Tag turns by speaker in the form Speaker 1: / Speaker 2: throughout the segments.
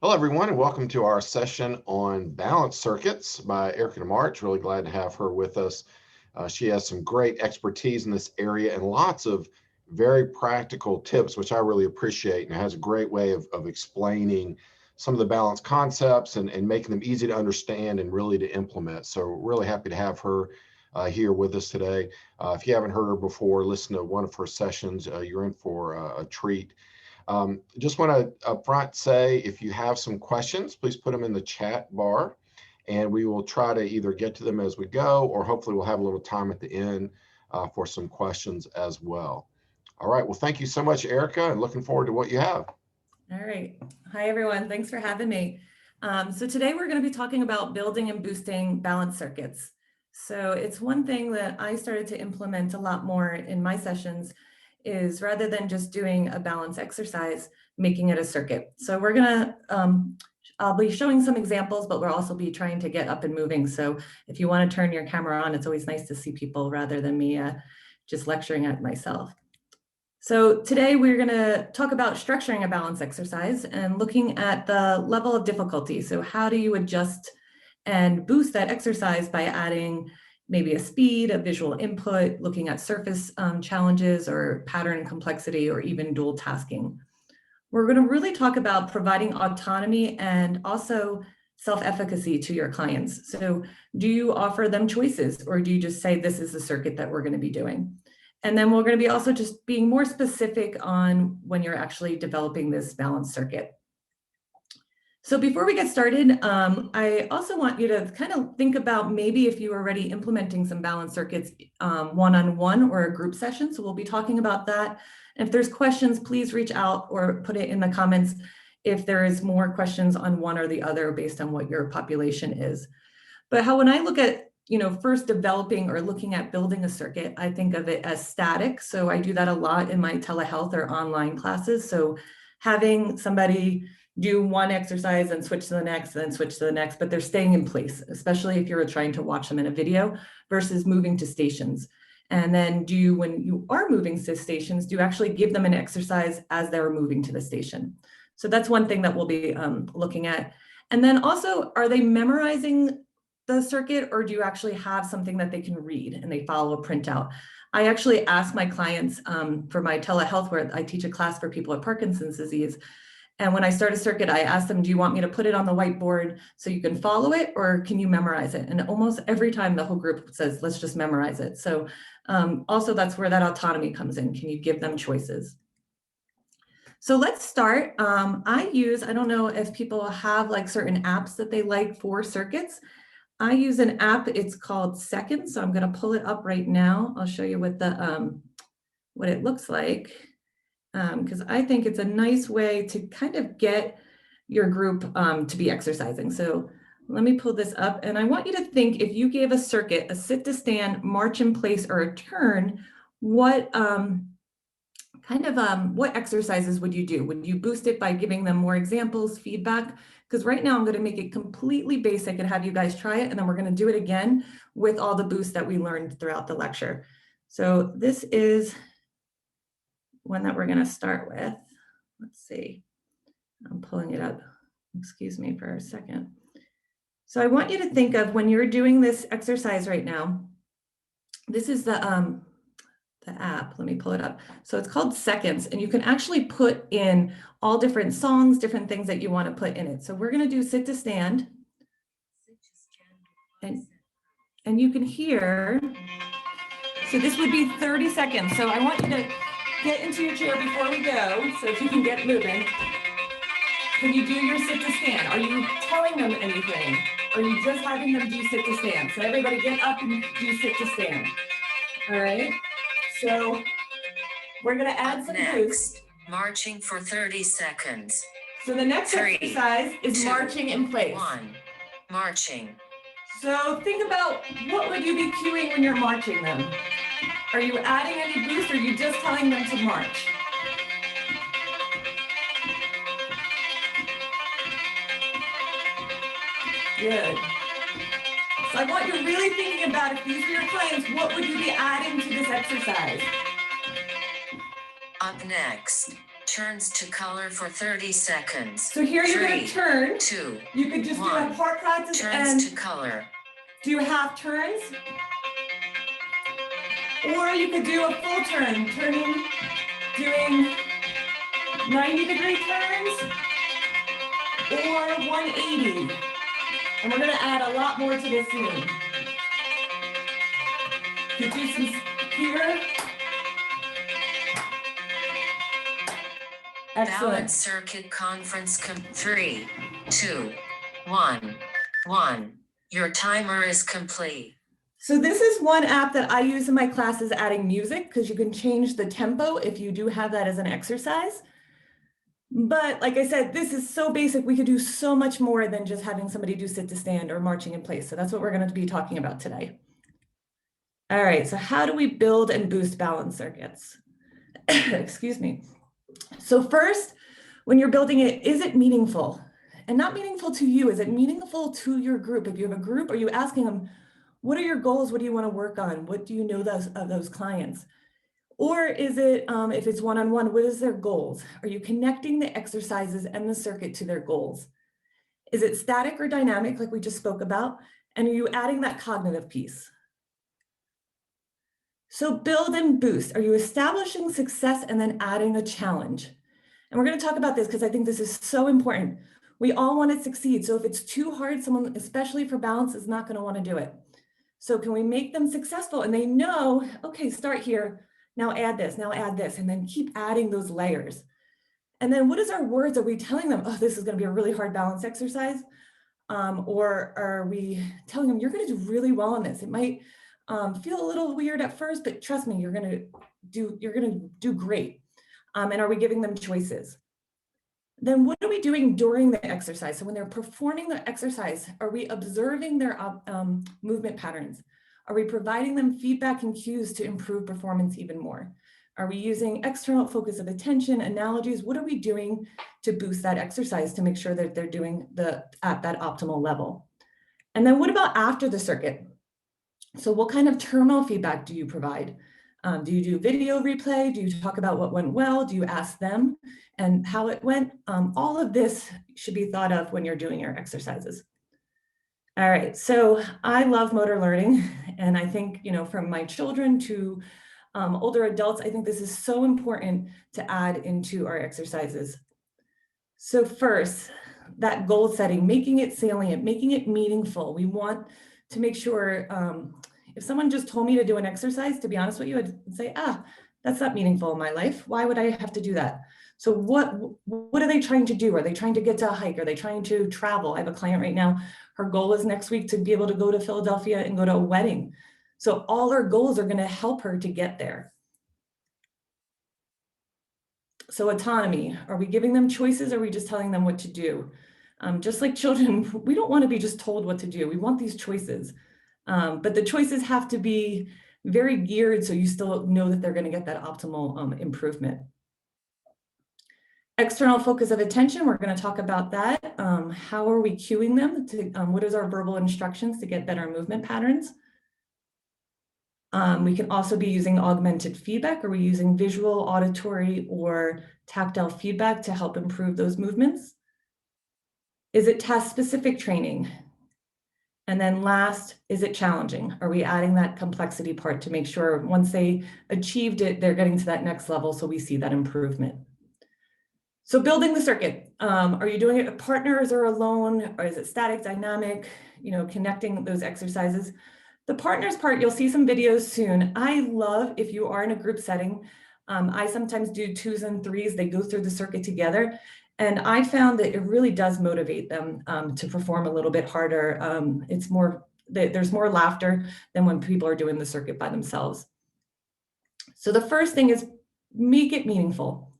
Speaker 1: Hello, everyone, and welcome to our session on balance circuits by Erica DeMarch. Really glad to have her with us. She has some great expertise in this area and lots of very practical tips, which I really appreciate, and has a great way of explaining some of the balance concepts and making them easy to understand and really to implement. So really happy to have her here with us today. If you haven't heard her before, listen to one of her sessions. You're in for a treat. Just want to upfront say, if you have some questions, please put them in the chat bar and we will try to either get to them as we go, or hopefully we'll have a little time at the end for some questions as well. All right, well, thank you so much, Erica, and looking forward to what you have.
Speaker 2: All right. Hi, everyone. Thanks for having me. So today we're going to be talking about building and boosting balance circuits. So it's one thing that I started to implement a lot more in my sessions is, rather than just doing a balance exercise, making it a circuit. So we're gonna, I'll be showing some examples, but we'll also be trying to get up and moving. So if you want to turn your camera on, it's always nice to see people rather than me just lecturing at myself. So today we're gonna talk about structuring a balance exercise and looking at the level of difficulty. So how do you adjust and boost that exercise by adding maybe a speed, a visual input, looking at surface challenges or pattern complexity, or even dual tasking. We're going to really talk about providing autonomy and also self-efficacy to your clients. So do you offer them choices, or do you just say, this is the circuit that we're going to be doing? And then we're going to be also just being more specific on when you're actually developing this balance circuit. So before we get started, I also want you to kind of think about maybe if you're already implementing some balance circuits one-on-one or a group session. So we'll be talking about that. And if there's questions, please reach out or put it in the comments if there is more questions on one or the other based on what your population is. But when I look at, first developing or looking at building a circuit, I think of it as static. So I do that a lot in my telehealth or online classes. So having somebody do one exercise and switch to the next, and then switch to the next, but they're staying in place, especially if you're trying to watch them in a video versus moving to stations. And then when you are moving to stations, do you actually give them an exercise as they're moving to the station? So that's one thing that we'll be looking at. And then also, are they memorizing the circuit, or do you actually have something that they can read and they follow a printout? I actually ask my clients for my telehealth, where I teach a class for people with Parkinson's disease. And when I start a circuit, I ask them, do you want me to put it on the whiteboard so you can follow it, or can you memorize it? And almost every time the whole group says, let's just memorize it. So also that's where that autonomy comes in. Can you give them choices? So let's start. I don't know if people have like certain apps that they like for circuits. I use an app, it's called Seconds. So I'm gonna pull it up right now. I'll show you what it looks like. Because I think it's a nice way to kind of get your group to be exercising. So let me pull this up, and I want you to think, if you gave a circuit, a sit to stand, march in place, or a turn, what what exercises would you do? Would you boost it by giving them more examples, feedback? Because right now I'm going to make it completely basic and have you guys try it, and then we're going to do it again with all the boosts that we learned throughout the lecture. So this is one that we're going to start with. Let's see. I'm pulling it up. Excuse me for a second. So I want you to think of, when you're doing this exercise right now, this is the app. Let me pull it up. So it's called Seconds, and you can actually put in all different songs, different things that you want to put in it. So we're going to do sit to stand. And you can hear, so this would be 30 seconds. So I want you to get into your chair before we go, so if you can get moving. Can you do your sit to stand? Are you telling them anything? Or are you just having them do sit to stand? So everybody get up and do sit to stand. All right, so we're gonna add some boost.
Speaker 3: Marching for 30 seconds.
Speaker 2: So the next exercise is marching in place.
Speaker 3: 1. Marching.
Speaker 2: So think about, what would you be cueing when you're marching them? Are you adding any boost, or are you just telling them to march? Good. So I want you really thinking about, if these are your clients, what would you be adding to this exercise?
Speaker 3: Up next, Turns to color for 30 seconds.
Speaker 2: So here you're going to
Speaker 3: 3,
Speaker 2: turn.
Speaker 3: 2,
Speaker 2: You could just do a
Speaker 3: 1.
Speaker 2: part practice
Speaker 3: Turns
Speaker 2: and
Speaker 3: to color.
Speaker 2: do half turns. Or you could do a full turn, doing 90-degree turns or 180. And we're going to add a lot more to this soon. You do some here. Excellent.
Speaker 3: Balance circuit conference 3, 2, 1, 1. Your timer is complete.
Speaker 2: So this is one app that I use in my classes, adding music, because you can change the tempo if you do have that as an exercise. But like I said, this is so basic. We could do so much more than just having somebody do sit to stand or marching in place. So that's what we're going to be talking about today. All right, so how do we build and boost balance circuits? Excuse me. So first, when you're building it, is it meaningful? And not meaningful to you, is it meaningful to your group? If you have a group, are you asking them, what are your goals? What do you want to work on? What do you know of those clients? Or is it, if it's one-on-one, what is their goals? Are you connecting the exercises and the circuit to their goals? Is it static or dynamic, like we just spoke about? And are you adding that cognitive piece? So build and boost. Are you establishing success and then adding a challenge? And we're going to talk about this because I think this is so important. We all want to succeed. So if it's too hard, someone, especially for balance, is not going to want to do it. So can we make them successful? And they know, okay, start here. Now add this, and then keep adding those layers. And then what is our words? Are we telling them, oh, this is going to be a really hard balance exercise? Or are we telling them, you're going to do really well on this? It might feel a little weird at first, but trust me, you're going to do great. And are we giving them choices? Then what are we doing during the exercise? So when they're performing the exercise, are we observing their movement patterns? Are we providing them feedback and cues to improve performance even more? Are we using external focus of attention, analogies? What are we doing to boost that exercise to make sure that they're doing at that optimal level? And then what about after the circuit? So what kind of terminal feedback do you provide? Do you do video replay? Do you talk about what went well? Do you ask them and how it went? All of this should be thought of when you're doing your exercises. All right, so I love motor learning. And I think, from my children to older adults, I think this is so important to add into our exercises. So first, that goal setting, making it salient, making it meaningful. We want to make sure, if someone just told me to do an exercise, to be honest with you, I'd say, that's not meaningful in my life. Why would I have to do that? So what are they trying to do? Are they trying to get to a hike? Are they trying to travel? I have a client right now. Her goal is next week to be able to go to Philadelphia and go to a wedding. So all our goals are going to help her to get there. So autonomy, are we giving them choices? Or are we just telling them what to do? Just like children, we don't want to be just told what to do. We want these choices. But the choices have to be very geared so you still know that they're going to get that optimal improvement. External focus of attention, we're going to talk about that. How are we cueing them? What is our verbal instructions to get better movement patterns? We can also be using augmented feedback. Are we using visual, auditory, or tactile feedback to help improve those movements? Is it task-specific training? And then last, is it challenging? Are we adding that complexity part to make sure once they achieved it, they're getting to that next level so we see that improvement? So building the circuit, are you doing it with partners or alone? Or is it static, dynamic, connecting those exercises? The partners part, you'll see some videos soon. I love if you are in a group setting. I sometimes do 2s and 3s. They go through the circuit together. And I found that it really does motivate them to perform a little bit harder. There's more laughter than when people are doing the circuit by themselves. So the first thing is make it meaningful.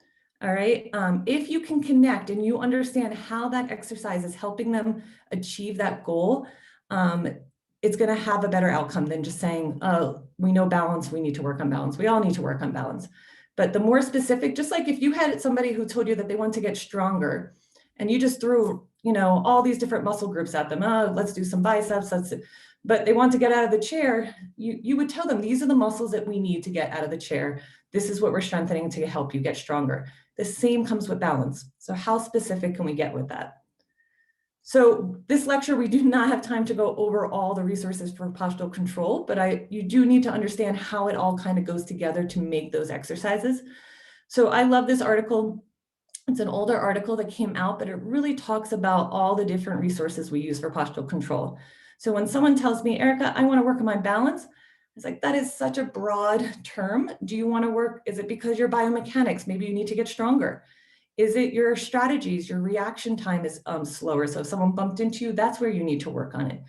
Speaker 2: All right. If you can connect and you understand how that exercise is helping them achieve that goal, it's going to have a better outcome than just saying, oh, we know balance, we need to work on balance. We all need to work on balance. But the more specific, just like if you had somebody who told you that they want to get stronger and you just threw all these different muscle groups at them. Oh, let's do some biceps. But they want to get out of the chair. You would tell them, these are the muscles that we need to get out of the chair. This is what we're strengthening to help you get stronger. The same comes with balance. So how specific can we get with that? So this lecture, we do not have time to go over all the resources for postural control, but you do need to understand how it all kind of goes together to make those exercises. So I love this article. It's an older article that came out, but it really talks about all the different resources we use for postural control. So when someone tells me, Erica, I want to work on my balance, it's like, that is such a broad term. Do you want to work? Is it because your biomechanics? Maybe you need to get stronger. Is it your strategies? Your reaction time is slower. So if someone bumped into you, that's where you need to work on it.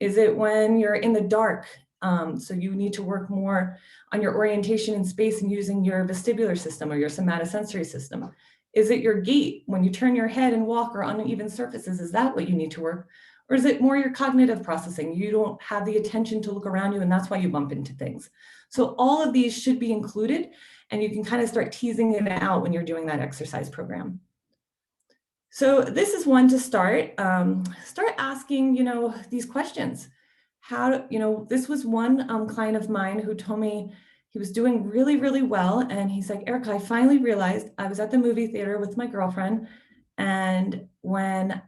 Speaker 2: Is it when you're in the dark? So you need to work more on your orientation in space and using your vestibular system or your somatosensory system. Is it your gait when you turn your head and walk or on uneven surfaces? Is that what you need to work? Or is it more your cognitive processing? You don't have the attention to look around you and that's why you bump into things. So all of these should be included and you can kind of start teasing it out when you're doing that exercise program. So this is one to start. Start asking, these questions. This was one client of mine who told me he was doing really, really well. And he's like, Erica, I finally realized I was at the movie theater with my girlfriend. And when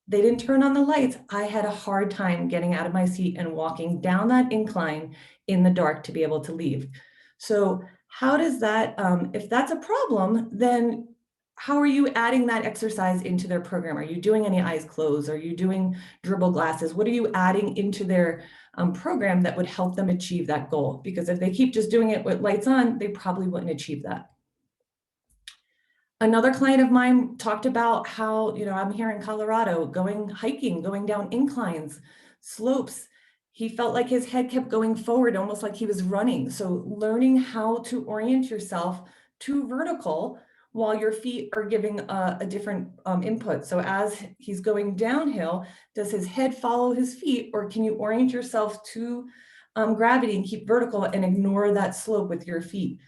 Speaker 2: they didn't turn on the lights, I had a hard time getting out of my seat and walking down that incline in the dark to be able to leave. So how does that, if that's a problem, then how are you adding that exercise into their program? Are you doing any eyes closed? Are you doing dribble glasses? What are you adding into their program that would help them achieve that goal? Because if they keep just doing it with lights on, they probably wouldn't achieve that. Another client of mine talked about how, I'm here in Colorado, going hiking, going down inclines, slopes. He felt like his head kept going forward, almost like he was running. So learning how to orient yourself to vertical while your feet are giving a different input. So as he's going downhill, does his head follow his feet, or can you orient yourself to gravity and keep vertical and ignore that slope with your feet?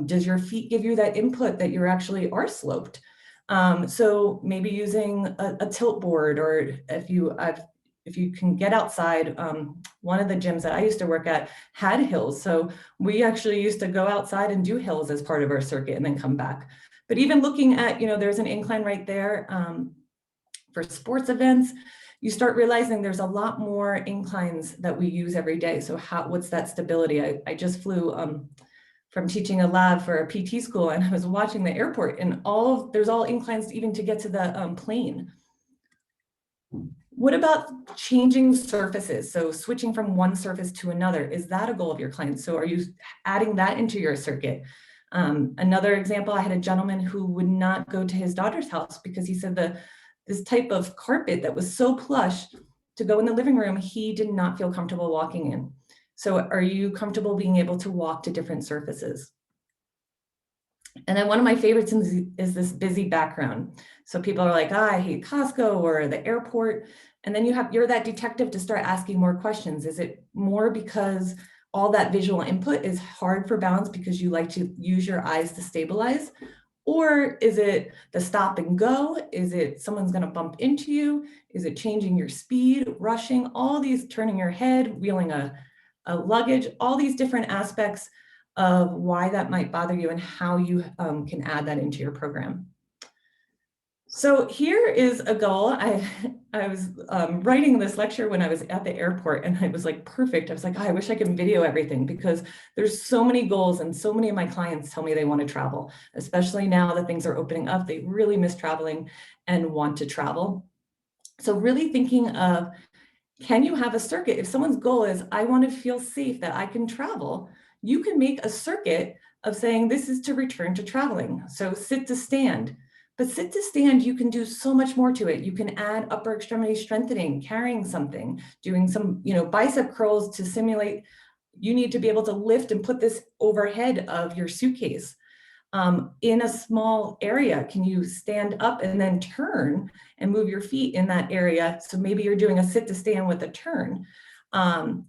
Speaker 2: Does your feet give you that input that you actually are sloped? So maybe using a tilt board, or if you can get outside, one of the gyms that I used to work at had hills. So we actually used to go outside and do hills as part of our circuit and then come back. But even looking at, there's an incline right there for sports events, you start realizing there's a lot more inclines that we use every day. So what's that stability? I just flew from teaching a lab for a PT school, and I was watching the airport, and there's all inclines even to get to the plane. What about changing surfaces? So switching from one surface to another, is that a goal of your client? So are you adding that into your circuit? Another example, I had a gentleman who would not go to his daughter's house because he said this type of carpet that was so plush to go in the living room, he did not feel comfortable walking in. So are you comfortable being able to walk to different surfaces? And then one of my favorites is this busy background. So people are like, I hate Costco or the airport. And then you're that detective to start asking more questions. Is it more because all that visual input is hard for balance because you like to use your eyes to stabilize? Or is it the stop and go? Is it someone's going to bump into you? Is it changing your speed, rushing, all these, turning your head, wheeling a luggage, all these different aspects of why that might bother you and how you can add that into your program. So here is a goal. I was writing this lecture when I was at the airport, and it was like perfect. I was like, oh, I wish I could video everything, because there's so many goals, and so many of my clients tell me they want to travel, especially now that things are opening up. They really miss traveling and want to travel. So really thinking of, can you have a circuit? If someone's goal is, I want to feel safe that I can travel, you can make a circuit of saying, this is to return to traveling. So sit to stand. But sit to stand, you can do so much more to it. You can add upper extremity strengthening, carrying something, doing some, bicep curls to simulate, you need to be able to lift and put this overhead of your suitcase. In a small area, can you stand up and then turn and move your feet in that area? So maybe you're doing a sit to stand with a turn. And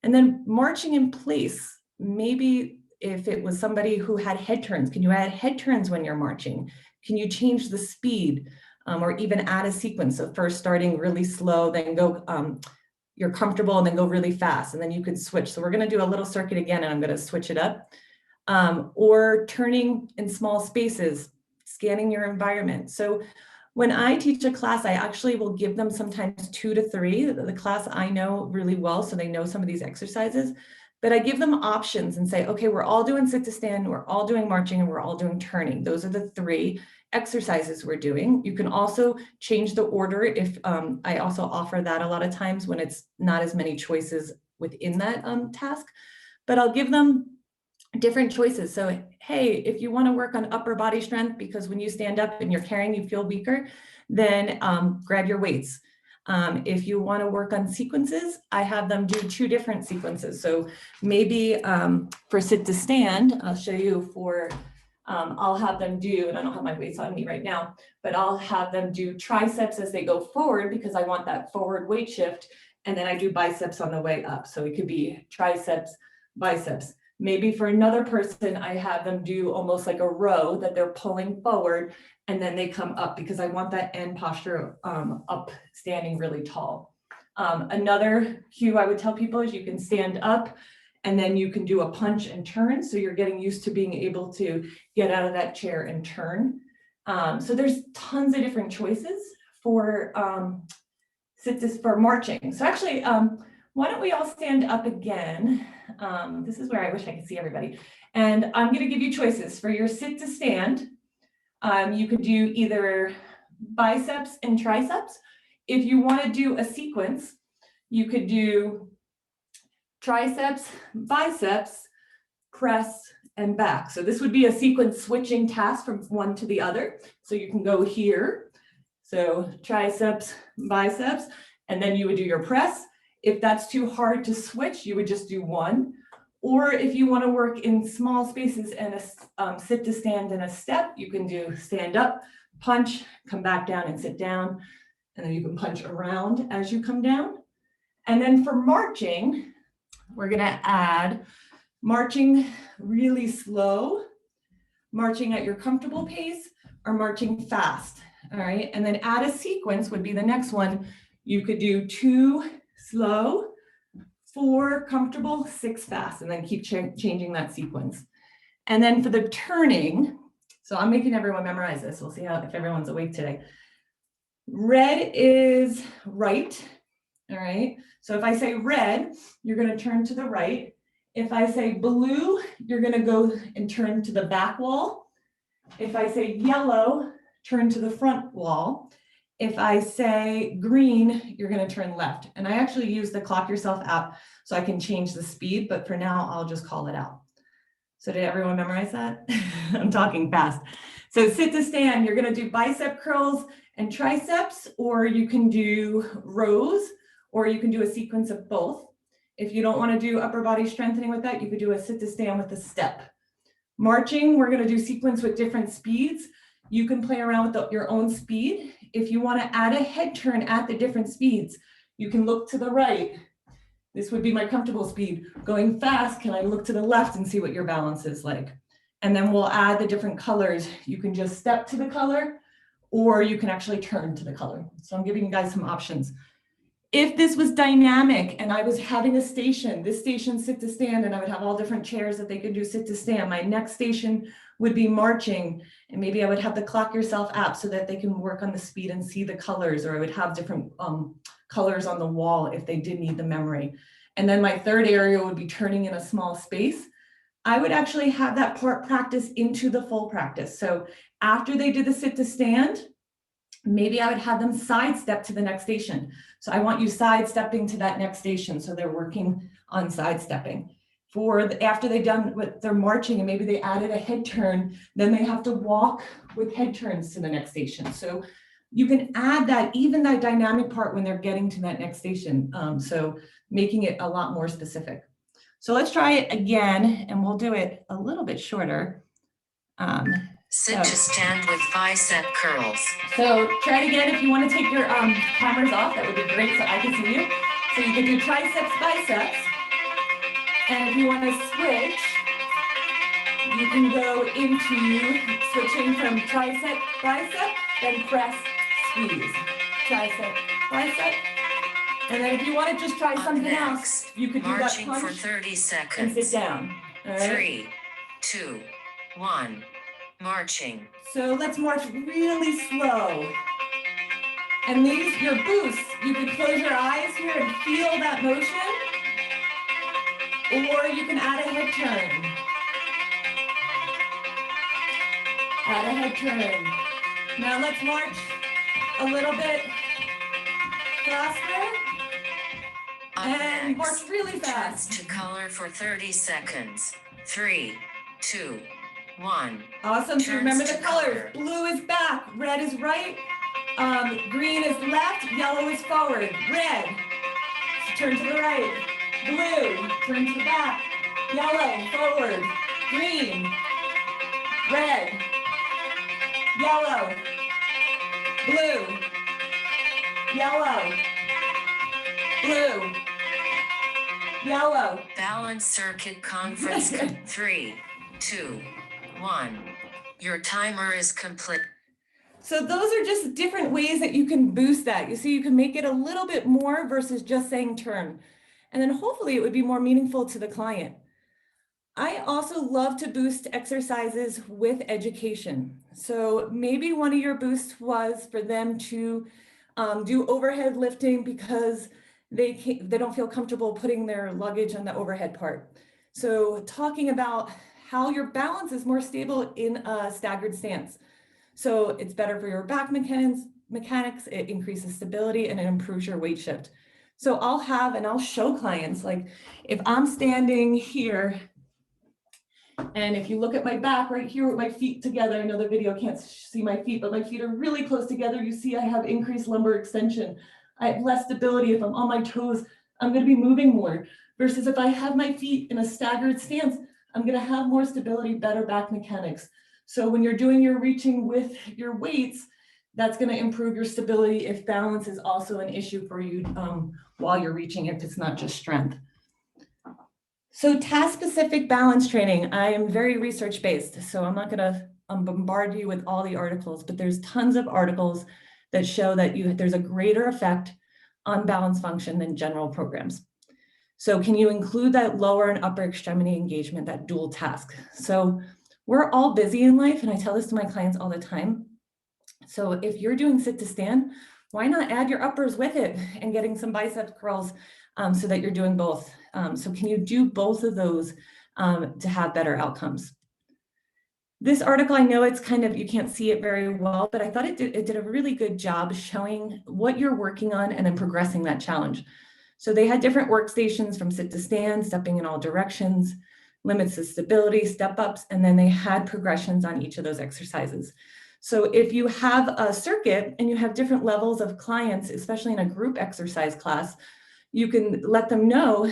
Speaker 2: then marching in place, maybe if it was somebody who had head turns, can you add head turns when you're marching? Can you change the speed? or even add a sequence. So first starting really slow, then go, you're comfortable, and then go really fast, and then you can switch. So we're going to do a little circuit again, and I'm going to switch it up. Or turning in small spaces, scanning your environment. So when I teach a class, I actually will give them sometimes 2 to 3, the class I know really well, so they know some of these exercises, but I give them options and say, okay, we're all doing sit to stand, we're all doing marching, and we're all doing turning. Those are the 3 exercises we're doing. You can also change the order if I also offer that a lot of times when it's not as many choices within that task, but I'll give them different choices. So, hey, if you want to work on upper body strength, because when you stand up and you're carrying, you feel weaker, then grab your weights. If you want to work on sequences, I have them do 2 different sequences. So maybe for sit to stand, I'll show you for, I'll have them do, and I don't have my weights on me right now, but I'll have them do triceps as they go forward because I want that forward weight shift. And then I do biceps on the way up. So it could be triceps, biceps. Maybe for another person, I have them do almost like a row that they're pulling forward and then they come up because I want that end posture up, standing really tall. Another cue I would tell people is you can stand up and then you can do a punch and turn. So you're getting used to being able to get out of that chair and turn. So there's tons of different choices for for marching. So actually, why don't we all stand up again? This is where I wish I could see everybody. And I'm going to give you choices for your sit to stand. You could do either biceps and triceps. If you want to do a sequence, you could do triceps, biceps, press, and back. So this would be a sequence switching task from one to the other. So you can go here. So triceps, biceps, and then you would do your press. If that's too hard to switch, you would just do one. Or if you want to work in small spaces and a sit to stand and a step, you can do stand up, punch, come back down and sit down. And then you can punch around as you come down. And then for marching, we're going to add marching really slow, marching at your comfortable pace, or marching fast. All right. And then add a sequence would be the next one. You could do 2 slow, 4 comfortable, 6 fast, and then keep changing that sequence. And then for the turning, so I'm making everyone memorize this. We'll see if everyone's awake today. Red is right. All right. So if I say red, you're going to turn to the right. If I say blue, you're going to go and turn to the back wall. If I say yellow, turn to the front wall. If I say green, you're going to turn left. And I actually use the Clock Yourself app so I can change the speed, but for now, I'll just call it out. So did everyone memorize that? I'm talking fast. So sit to stand, you're going to do bicep curls and triceps, or you can do rows, or you can do a sequence of both. If you don't want to do upper body strengthening with that, you could do a sit to stand with a step. Marching, we're going to do sequence with different speeds. You can play around with your own speed. If you want to add a head turn at the different speeds, you can look to the right. This would be my comfortable speed. Going fast, can I look to the left and see what your balance is like? And then we'll add the different colors. You can just step to the color, or you can actually turn to the color. So I'm giving you guys some options. If this was dynamic and I was having a station, this station sit to stand, and I would have all different chairs that they could do sit to stand. My next station would be marching, and maybe I would have the Clock Yourself app so that they can work on the speed and see the colors, or I would have different colors on the wall if they did need the memory. And then my third area would be turning in a small space. I would actually have that part practice into the full practice. So after they did the sit to stand, maybe I would have them sidestep to the next station. So I want you sidestepping to that next station. So they're working on sidestepping. After they've done what they're marching and maybe they added a head turn, then they have to walk with head turns to the next station. So you can add that, even that dynamic part when they're getting to that next station. So making it a lot more specific. So let's try it again, and we'll do it a little bit shorter.
Speaker 3: Sit to stand with bicep curls.
Speaker 2: So try it again. If you want to take your cameras off, that would be great so I can see you. So you can do triceps, biceps. And if you want to switch, you can go into switching from tricep, bicep, then press, squeeze. Tricep, bicep. And then if you want to just try something else, you could do that
Speaker 3: Marching
Speaker 2: punch
Speaker 3: for 30
Speaker 2: and
Speaker 3: seconds.
Speaker 2: sit down. All right?
Speaker 3: 3, 2, 1. Marching.
Speaker 2: So let's march really slow. And these, your boosts, you can close your eyes here and feel that motion. Or you can add a head turn. Add a head turn. Now let's march a little bit faster.
Speaker 3: Up
Speaker 2: And march
Speaker 3: next,
Speaker 2: really
Speaker 3: turns
Speaker 2: fast.
Speaker 3: to color for 30 seconds. 3, 2, 1.
Speaker 2: Awesome. So
Speaker 3: Turns
Speaker 2: remember the
Speaker 3: to
Speaker 2: colors.
Speaker 3: color.
Speaker 2: Blue is back, red is right, green is left, yellow is forward. Red, turn to the right. Blue, turn to the back. Yellow, forward. Green, red, yellow, blue, yellow, blue, yellow.
Speaker 3: Balance circuit conference. 3, 2, 1. Your timer is complete.
Speaker 2: So those are just different ways that you can boost that. You see, you can make it a little bit more versus just saying turn. And then hopefully it would be more meaningful to the client. I also love to boost exercises with education. So maybe one of your boosts was for them to do overhead lifting because they don't feel comfortable putting their luggage on the overhead part. So talking about how your balance is more stable in a staggered stance. So it's better for your back mechanics, it increases stability and it improves your weight shift. So I'll show clients, like if I'm standing here, and if you look at my back right here with my feet together, I know the video can't see my feet, but my feet are really close together. You see I have increased lumbar extension. I have less stability. If I'm on my toes, I'm going to be moving more. Versus if I have my feet in a staggered stance, I'm going to have more stability, better back mechanics. So when you're doing your reaching with your weights, that's going to improve your stability if balance is also an issue for you while you're reaching, if it's not just strength. So task-specific balance training, I am very research-based, so I'm not going to bombard you with all the articles, but there's tons of articles that show that there's a greater effect on balance function than general programs. So can you include that lower and upper extremity engagement, that dual task? So we're all busy in life, and I tell this to my clients all the time. So if you're doing sit to stand, why not add your uppers with it and getting some bicep curls so that you're doing both? So can you do both of those to have better outcomes? This article, I know it's kind of, you can't see it very well, but I thought it did a really good job showing what you're working on and then progressing that challenge. So they had different workstations from sit to stand, stepping in all directions, limits of stability, step ups, and then they had progressions on each of those exercises. So if you have a circuit and you have different levels of clients, especially in a group exercise class, you can let them know,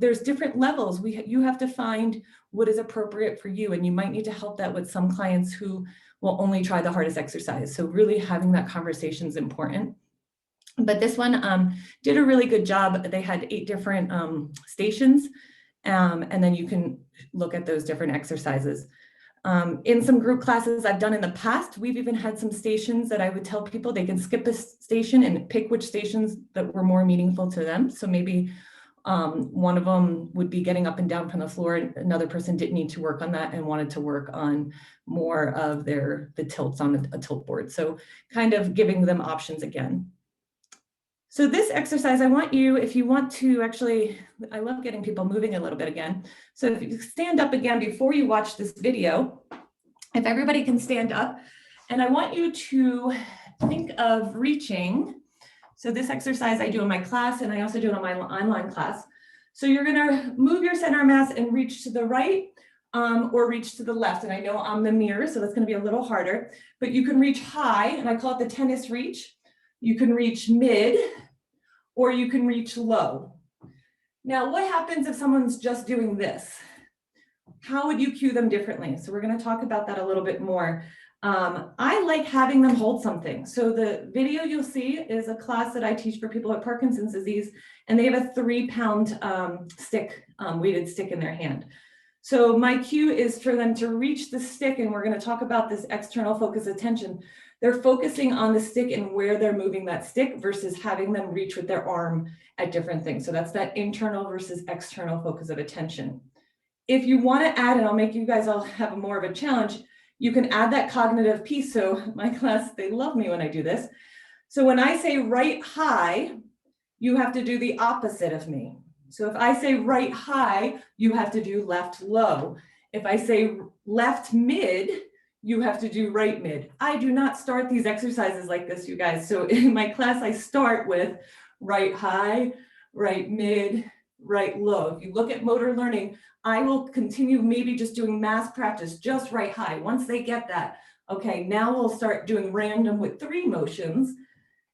Speaker 2: there's different levels. You have to find what is appropriate for you, and you might need to help that with some clients who will only try the hardest exercise. So really having that conversation is important. But this one did a really good job. They had 8 different stations, and then you can look at those different exercises. In some group classes I've done in the past, we've even had some stations that I would tell people they can skip a station and pick which stations that were more meaningful to them. So maybe one of them would be getting up and down from the floor. Another person didn't need to work on that and wanted to work on more of the tilts on a tilt board. So kind of giving them options again. So this exercise, I want you, if you want to actually, I love getting people moving a little bit again. So if you stand up again before you watch this video, if everybody can stand up, and I want you to think of reaching. So this exercise I do in my class, and I also do it on my online class. So you're gonna move your center of mass and reach to the right or reach to the left. And I know I'm the mirror, so that's gonna be a little harder, but you can reach high, and I call it the tennis reach. You can reach mid, or you can reach low. Now, what happens if someone's just doing this? How would you cue them differently? So we're going to talk about that a little bit more. I like having them hold something. So the video you'll see is a class that I teach for people with Parkinson's disease, and they have a 3-pound weighted stick in their hand. So my cue is for them to reach the stick, and we're going to talk about this external focus attention. they're focusing on the stick and where they're moving that stick versus having them reach with their arm at different things. So that's that internal versus external focus of attention. If you want to add, and I'll make you guys all have more of a challenge, you can add that cognitive piece. So my class, they love me when I do this. So when I say right high, you have to do the opposite of me. So if I say right high, you have to do left low. If I say left mid, you have to do right mid. I do not start these exercises like this, you guys. So in my class, I start with right high, right mid, right low. If you look at motor learning, I will continue maybe just doing mass practice, just right high. Once they get that, okay, now we'll start doing random with 3 motions.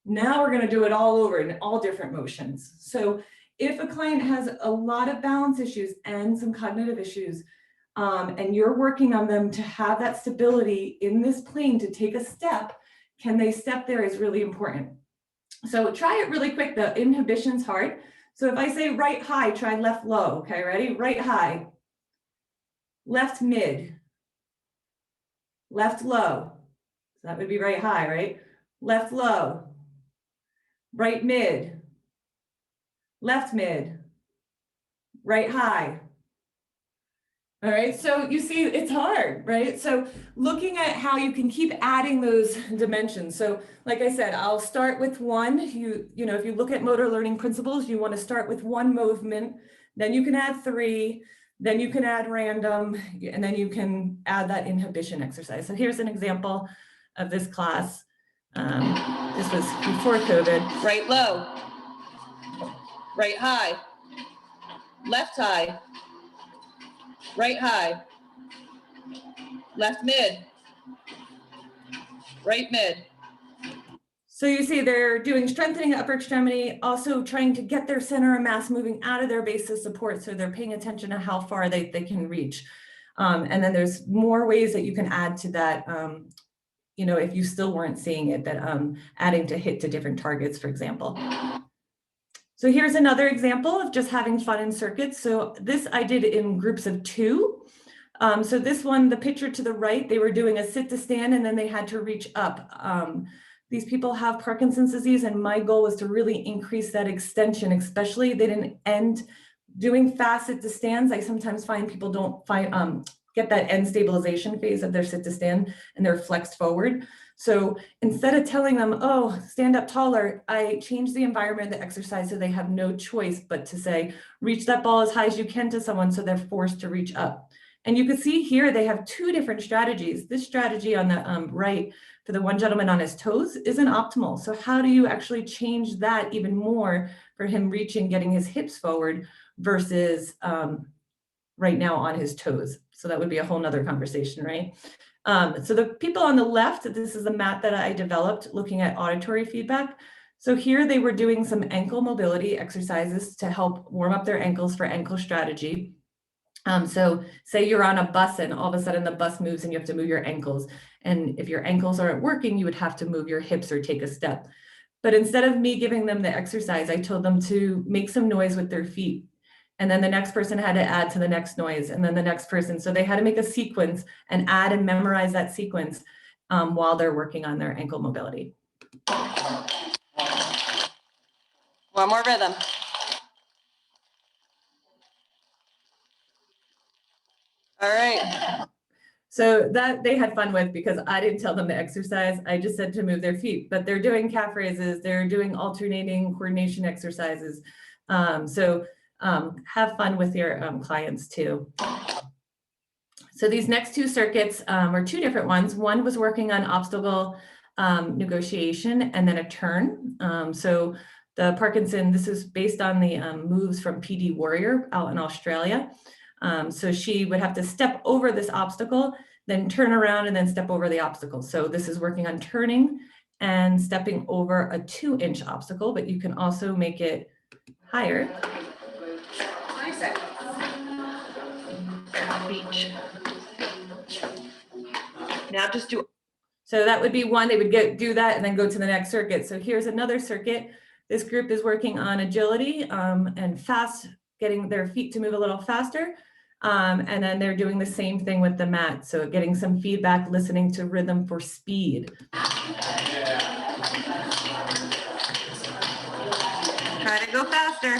Speaker 2: Now we're going to do it all over in all different motions. So if a client has a lot of balance issues and some cognitive issues, and you're working on them to have that stability in this plane to take a step, can they step there is really important. So try it really quick. The inhibition's hard. So if I say right high, try left low. Okay, ready? Right high, left mid, left low. So that would be right high, right? Left low, right mid, left mid, right high. All right, so you see it's hard, right? So looking at how you can keep adding those dimensions. So like I said, I'll start with one. You know, if you look at motor learning principles, you want to start with one movement, then you can add 3, then you can add random, and then you can add that inhibition exercise. So here's an example of this class. This was before COVID. Right low, right high, left high, right high, left mid, right mid. So you see they're doing strengthening the upper extremity, also trying to get their center of mass moving out of their base of support. So they're paying attention to how far they can reach. And then there's more ways that you can add to that, you know, if you still weren't seeing it, that adding to hit to different targets, for example. So here's another example of just having fun in circuits. So this I did in groups of 2. So this one, the picture to the right, they were doing a sit to stand and then they had to reach up. These people have Parkinson's disease and my goal was to really increase that extension, especially they didn't end doing fast sit to stands. I sometimes find people don't get that end stabilization phase of their sit to stand and they're flexed forward. So instead of telling them, oh, stand up taller, I change the environment of the exercise so they have no choice but to say, reach that ball as high as you can to someone so they're forced to reach up. And you can see here they have 2 different strategies. This strategy on the right for the one gentleman on his toes isn't optimal. So how do you actually change that even more for him reaching, getting his hips forward versus right now on his toes? So that would be a whole nother conversation, right? So the people on the left, this is the mat that I developed looking at auditory feedback. So here they were doing some ankle mobility exercises to help warm up their ankles for ankle strategy. So say you're on a bus and all of a sudden the bus moves and you have to move your ankles. And if your ankles aren't working, you would have to move your hips or take a step. But instead of me giving them the exercise, I told them to make some noise with their feet. And then the next person had to add to the next noise and then the next person. So they had to make a sequence and add and memorize that sequence while they're working on their ankle mobility. One more rhythm. All right. So that they had fun with because I didn't tell them to exercise. I just said to move their feet, but they're doing calf raises. They're doing alternating coordination exercises. Have fun with your clients too. So these next 2 circuits were 2 different ones. One was working on obstacle negotiation and then a turn. So the Parkinson, this is based on the moves from PD Warrior out in Australia. So she would have to step over this obstacle, then turn around and then step over the obstacle. So this is working on turning and stepping over a 2-inch obstacle, but you can also make it higher. 20 seconds. Beach. Now just do. So that would be one, they would do that and then go to the next circuit. So here's another circuit. This group is working on agility and fast, getting their feet to move a little faster. And then they're doing the same thing with the mat. So getting some feedback, listening to rhythm for speed. Try to go faster.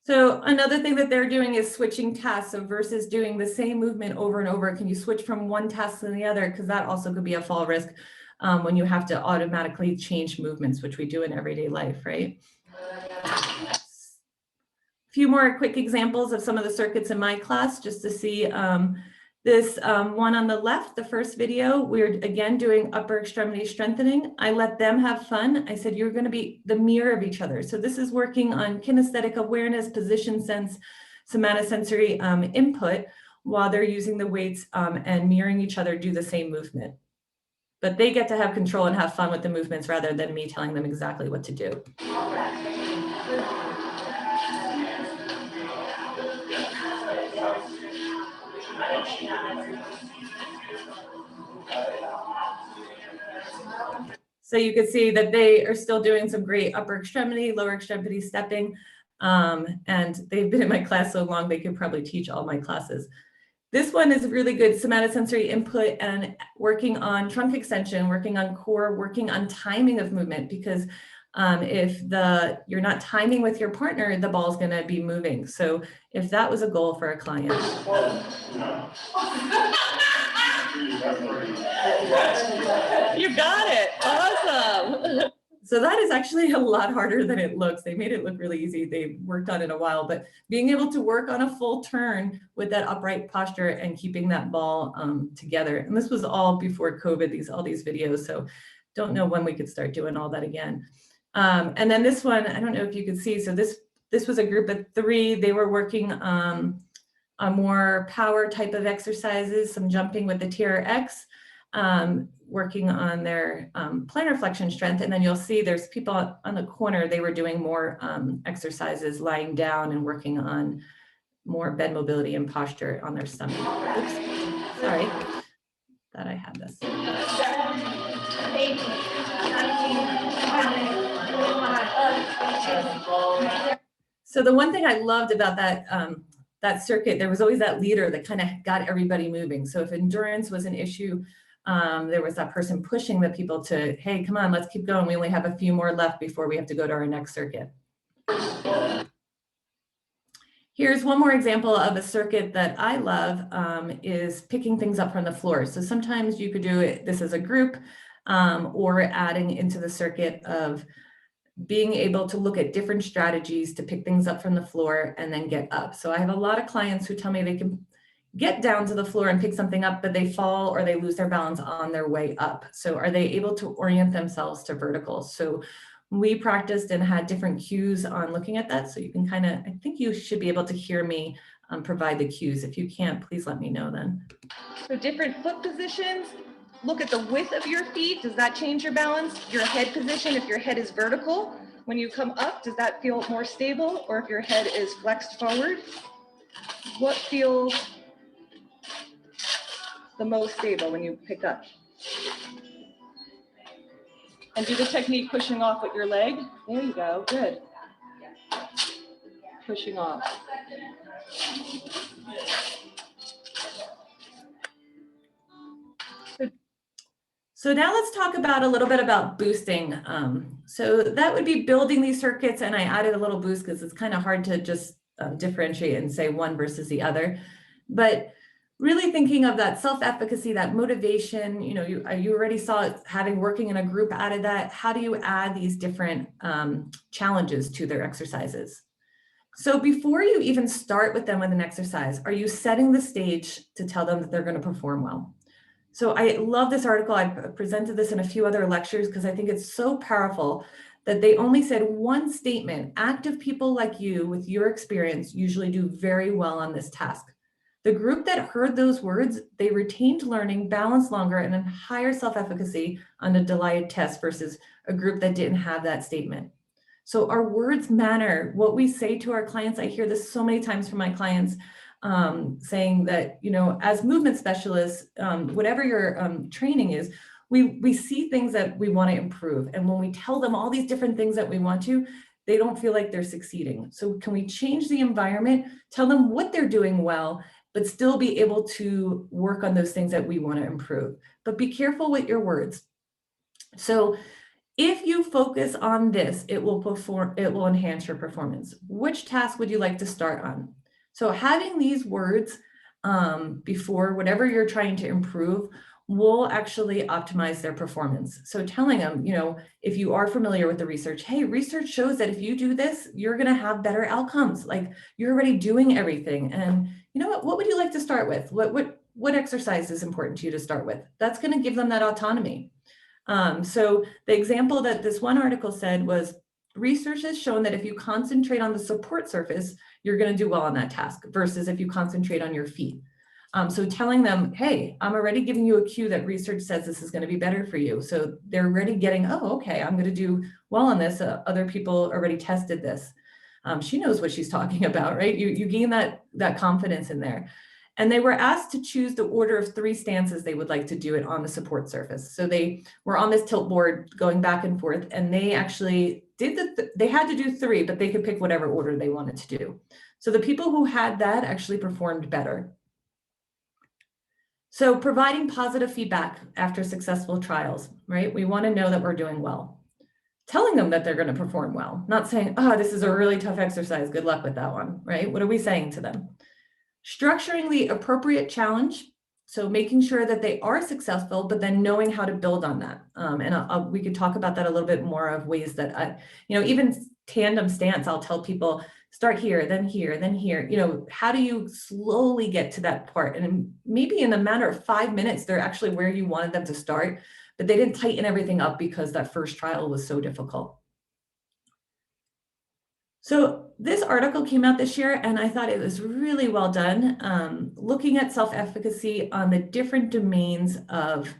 Speaker 2: So another thing that they're doing is switching tasks. So versus doing the same movement over and over, can you switch from one task to the other? Because that also could be a fall risk when you have to automatically change movements, which we do in everyday life, right? A few more quick examples of some of the circuits in my class, just to see this one on the left, the first video, we're again doing upper extremity strengthening. I let them have fun. I said, you're going to be the mirror of each other. So this is working on kinesthetic awareness, position sense, somatosensory input while they're using the weights and mirroring each other do the same movement. But they get to have control and have fun with the movements rather than me telling them exactly what to do. So you can see that they are still doing some great upper extremity, lower extremity stepping, and they've been in my class so long they could probably teach all my classes. This one is really good somatosensory input and working on trunk extension, working on core, working on timing of movement, because if you're not timing with your partner, the ball's going to be moving. So if that was a goal for a client. You got it. Awesome. So that is actually a lot harder than it looks. They made it look really easy. They worked on it a while, but being able to work on a full turn with that upright posture and keeping that ball together. And this was all before COVID, all these videos. So don't know when we could start doing all that again. And then this one, I don't know if you could see. So this was a group of 3. They were working on more power type of exercises, some jumping with the TRX, working on their plantar flexion strength. And then you'll see there's people on the corner, they were doing more exercises lying down and working on more bed mobility and posture on their stomach. Oops, sorry, thought I had this. So the one thing I loved about that circuit, there was always that leader that kind of got everybody moving. So if endurance was an issue, there was that person pushing the people to, hey, come on, let's keep going. We only have a few more left before we have to go to our next circuit. Here's one more example of a circuit that I love, is picking things up from the floor. So sometimes you could do this as a group or adding into the circuit of being able to look at different strategies to pick things up from the floor and then get up. So I have a lot of clients who tell me they can get down to the floor and pick something up, but they fall or they lose their balance on their way up. So are they able to orient themselves to vertical? So we practiced and had different cues on looking at that. So you can kind of, I think you should be able to hear me provide the cues. If you can't, please let me know then. So different foot positions. Look at the width of your feet. Does that change your balance? Your head position, if your head is vertical, when you come up, does that feel more stable? Or if your head is flexed forward, what feels the most stable when you pick up? And do the technique pushing off with your leg. There you go, good. Pushing off. So now let's talk about a little bit about boosting. So that would be building these circuits, and I added a little boost because it's kind of hard to just differentiate and say one versus the other. But really thinking of that self-efficacy, that motivation, you know, you already saw it, having working in a group added that. How do you add these different challenges to their exercises? So before you even start with them with an exercise, are you setting the stage to tell them that they're going to perform well? So I love this article. I presented this in a few other lectures because I think it's so powerful that they only said one statement: active people like you with your experience usually do very well on this task. The group that heard those words, they retained learning, balanced longer, and had higher self-efficacy on a delayed test versus a group that didn't have that statement. So our words matter. What we say to our clients, I hear this so many times from my clients, saying that, you know, as movement specialists, whatever your training is, we see things that we want to improve. And when we tell them all these different things that we want to, they don't feel like they're succeeding. So can we change the environment, tell them what they're doing well, but still be able to work on those things that we want to improve? But be careful with your words. So if you focus on this, it will enhance your performance. Which task would you like to start on? So having these words before whatever you're trying to improve will actually optimize their performance. So telling them, if you are familiar with the research, hey, research shows that if you do this, you're going to have better outcomes. Like, you're already doing everything. And you know what would you like to start with? What exercise is important to you to start with? That's going to give them that autonomy. So the example that this one article said was, research has shown that if you concentrate on the support surface, you're going to do well on that task versus if you concentrate on your feet. So telling them, hey, I'm already giving you a cue that research says this is going to be better for you. So they're already getting, oh, okay, I'm going to do well on this. Other people already tested this. She knows what she's talking about, right? You gain that confidence in there. And they were asked to choose the order of 3 stances they would like to do it on the support surface. So they were on this tilt board going back and forth, and they actually did they had to do 3, but they could pick whatever order they wanted to do. So the people who had that actually performed better. So providing positive feedback after successful trials, right? We want to know that we're doing well. Telling them that they're going to perform well, not saying, oh, this is a really tough exercise, good luck with that one, right? What are we saying to them? Structuring the appropriate challenge, so making sure that they are successful, but then knowing how to build on that. And we could talk about that a little bit more of ways that, even tandem stance, I'll tell people, start here, then here, then here. How do you slowly get to that part? And maybe in a matter of 5 minutes, they're actually where you wanted them to start, but they didn't tighten everything up because that first trial was so difficult. So this article came out this year, and I thought it was really well done, looking at self-efficacy on the different domains of,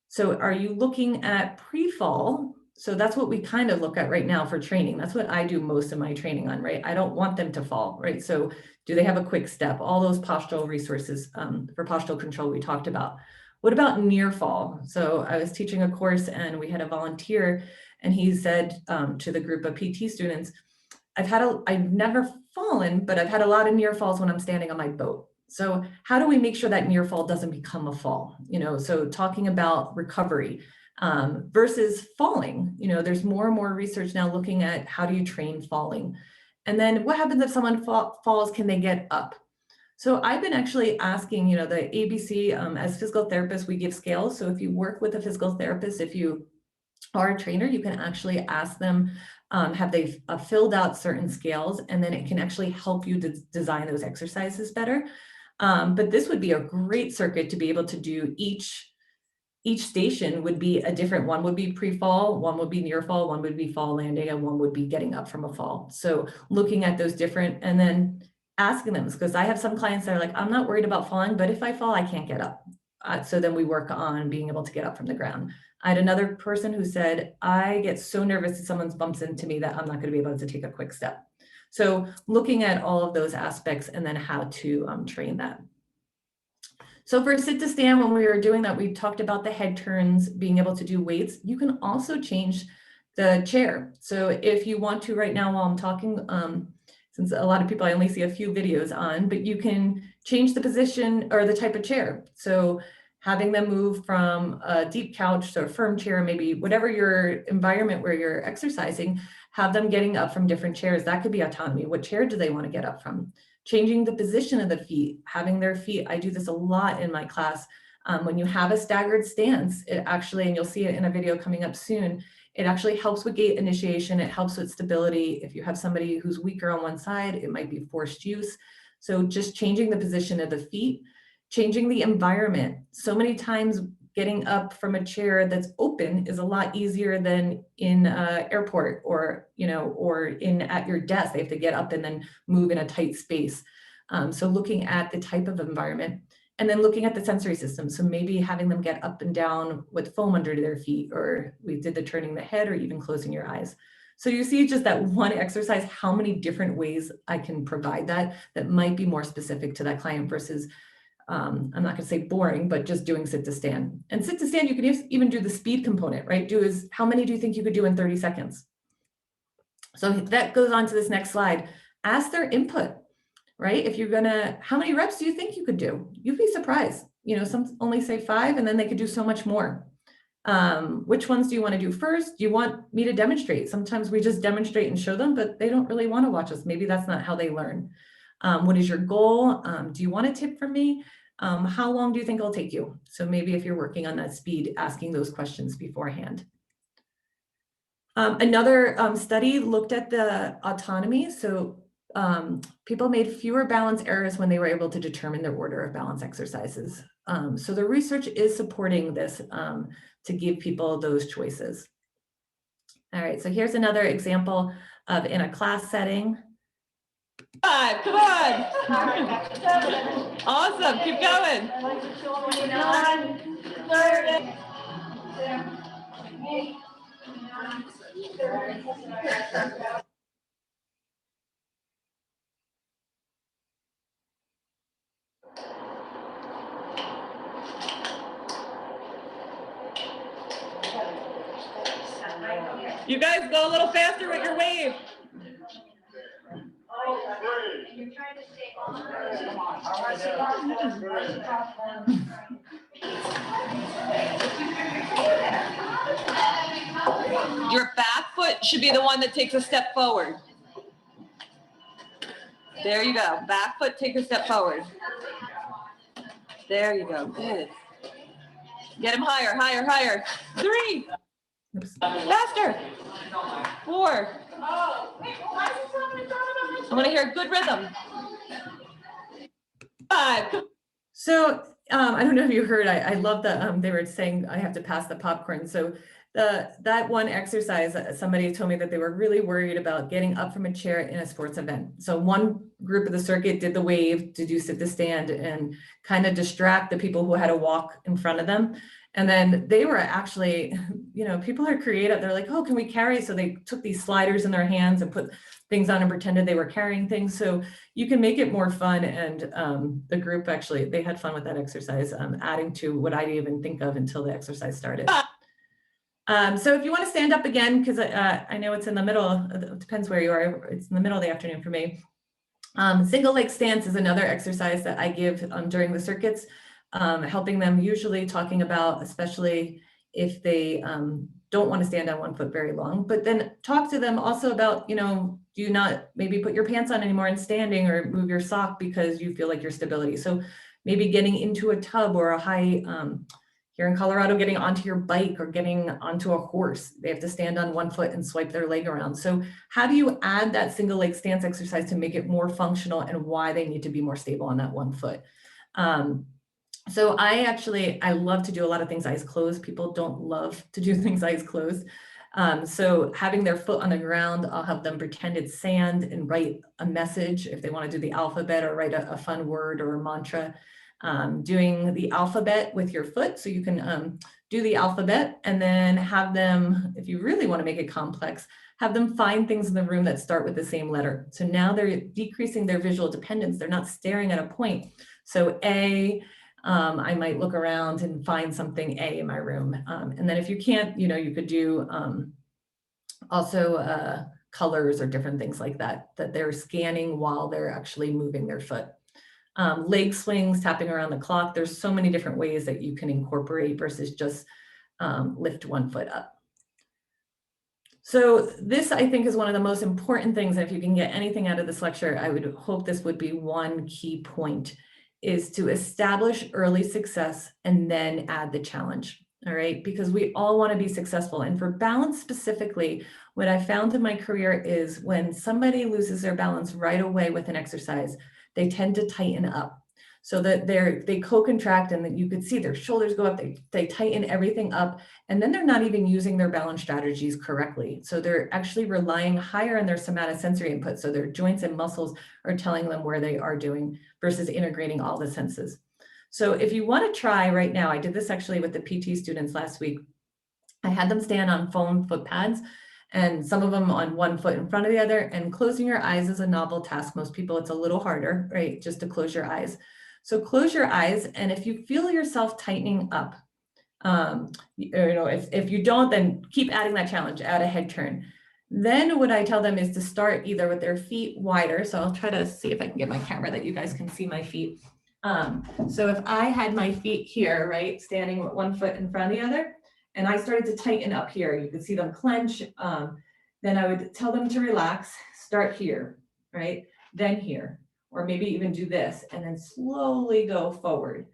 Speaker 2: so are you looking at pre-fall? So that's what we kind of look at right now for training. That's what I do most of my training on, right? I don't want them to fall, right? So do they have a quick step? All those postural resources for postural control we talked about. What about near fall? So I was teaching a course, and we had a volunteer, and he said to the group of PT students, I've never fallen, but I've had a lot of near falls when I'm standing on my boat. So how do we make sure that near fall doesn't become a fall? So talking about recovery versus falling, there's more and more research now looking at how do you train falling? And then what happens if someone falls, can they get up? So I've been actually asking, the ABC, as physical therapists, we give scales. So if you work with a physical therapist, if you are a trainer, you can actually ask them, have they filled out certain scales, and then it can actually help you design those exercises better. But this would be a great circuit to be able to do. Each station would be a different one. Would be pre-fall, one would be near fall, one would be fall landing, and one would be getting up from a fall. So looking at those different, and then asking them, because I have some clients that are like, I'm not worried about falling, but if I fall, I can't get up. So then we work on being able to get up from the ground. I had another person who said, I get so nervous if someone bumps into me that I'm not going to be able to take a quick step. So looking at all of those aspects and then how to train that. So for sit to stand, when we were doing that, we talked about the head turns, being able to do weights. You can also change the chair. So if you want to right now while I'm talking, since a lot of people I only see a few videos on, but you can change the position or the type of chair. So having them move from a deep couch to a firm chair, maybe whatever your environment where you're exercising, have them getting up from different chairs. That could be autonomy. What chair do they want to get up from? Changing the position of the feet, having their feet. I do this a lot in my class. When you have a staggered stance, it actually, and you'll see it in a video coming up soon, it actually helps with gait initiation. It helps with stability. If you have somebody who's weaker on one side, it might be forced use. So just changing the position of the feet, changing the environment. So many times getting up from a chair that's open is a lot easier than in an airport or at your desk. They have to get up and then move in a tight space. So looking at the type of environment and then looking at the sensory system. So maybe having them get up and down with foam under their feet, or we did the turning the head or even closing your eyes. So you see just that one exercise, how many different ways I can provide that might be more specific to that client versus I'm not going to say boring, but just doing sit to stand. And sit to stand, you can even do the speed component, right? How many do you think you could do in 30 seconds? So that goes on to this next slide. Ask their input, right? If you're gonna, how many reps do you think you could do? You'd be surprised. You know, some only say 5 and then they could do so much more. Which ones do you want to do first? Do you want me to demonstrate? Sometimes we just demonstrate and show them, but they don't really want to watch us. Maybe that's not how they learn. What is your goal? Do you want a tip from me? How long do you think it'll take you? So maybe if you're working on that speed, asking those questions beforehand. Another study looked at the autonomy. So people made fewer balance errors when they were able to determine their order of balance exercises. So the research is supporting this to give people those choices. All right, so here's another example of in a class setting. 5, come on. Awesome, keep going. You guys go a little faster with your wave. You're trying to stay on. Your back foot should be the one that takes a step forward. There you go. Back foot, take a step forward. There you go. Good. Get him higher, higher, higher. 3. Faster. 4. I want to hear a good rhythm. 5. So I don't know if you heard, I love that they were saying I have to pass the popcorn. So that one exercise, somebody told me that they were really worried about getting up from a chair in a sports event. So one group of the circuit did the wave to do sit to stand and kind of distract the people who had to walk in front of them. And then they were actually, you know, people are creative. They're like, oh, can we carry? So they took these sliders in their hands and put things on and pretended they were carrying things. So you can make it more fun. And the group actually, they had fun with that exercise, adding to what I didn't even think of until the exercise started. So if you want to stand up again, because I know it's in the middle, it depends where you are. It's in the middle of the afternoon for me. Single leg stance is another exercise that I give during the circuits, helping them, usually talking about, especially if they don't want to stand on one foot very long, but then talk to them also about, you know, do you not maybe put your pants on anymore and standing, or move your sock because you feel like your stability. So maybe getting into a tub or a high, here in Colorado, getting onto your bike or getting onto a horse, they have to stand on one foot and swipe their leg around. So how do you add that single leg stance exercise to make it more functional, and why they need to be more stable on that one foot? So I love to do a lot of things eyes closed. People don't love to do things eyes closed. So having their foot on the ground, I'll have them pretend it's sand and write a message if they want to do the alphabet, or write a fun word or a mantra. Doing the alphabet with your foot. So you can do the alphabet, and then have them, if you really want to make it complex, have them find things in the room that start with the same letter. So now they're decreasing their visual dependence. They're not staring at a point. So A, I might look around and find something A in my room. And then if you can't, you know, you could do also colors or different things like that, that they're scanning while they're actually moving their foot. Leg swings, tapping around the clock. There's so many different ways that you can incorporate versus just lift one foot up. So this, I think, is one of the most important things. And if you can get anything out of this lecture, I would hope this would be one key point, is to establish early success and then add the challenge. All right, because we all want to be successful. And for balance specifically, what I found in my career is when somebody loses their balance right away with an exercise, they tend to tighten up, so that they co-contract, and then you could see their shoulders go up, they tighten everything up, and then they're not even using their balance strategies correctly. So they're actually relying higher on their somatosensory input. So their joints and muscles are telling them where they are doing versus integrating all the senses. So if you want to try right now, I did this actually with the PT students last week. I had them stand on foam foot pads, and some of them on one foot in front of the other, and closing your eyes is a novel task. Most people, it's a little harder, right? Just to close your eyes. So close your eyes, and if you feel yourself tightening up, you know, if you don't, then keep adding that challenge, add a head turn. Then what I tell them is to start either with their feet wider. So I'll try to see if I can get my camera that you guys can see my feet. So if I had my feet here, right, standing with one foot in front of the other, and I started to tighten up here, you could see them clench, then I would tell them to relax, start here, right, then here, or maybe even do this, and then slowly go forward.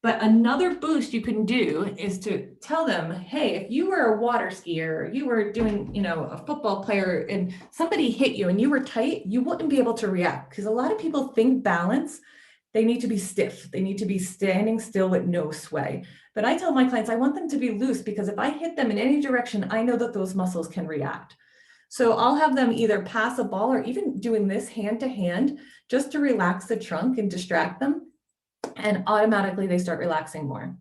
Speaker 2: But another boost you can do is to tell them, hey, if you were a water skier, you were doing, a football player and somebody hit you and you were tight, you wouldn't be able to react, because a lot of people think balance, they need to be stiff. They need to be standing still with no sway. But I tell my clients, I want them to be loose, because if I hit them in any direction, I know that those muscles can react. So I'll have them either pass a ball or even doing this hand to hand just to relax the trunk and distract them. And automatically they start relaxing more.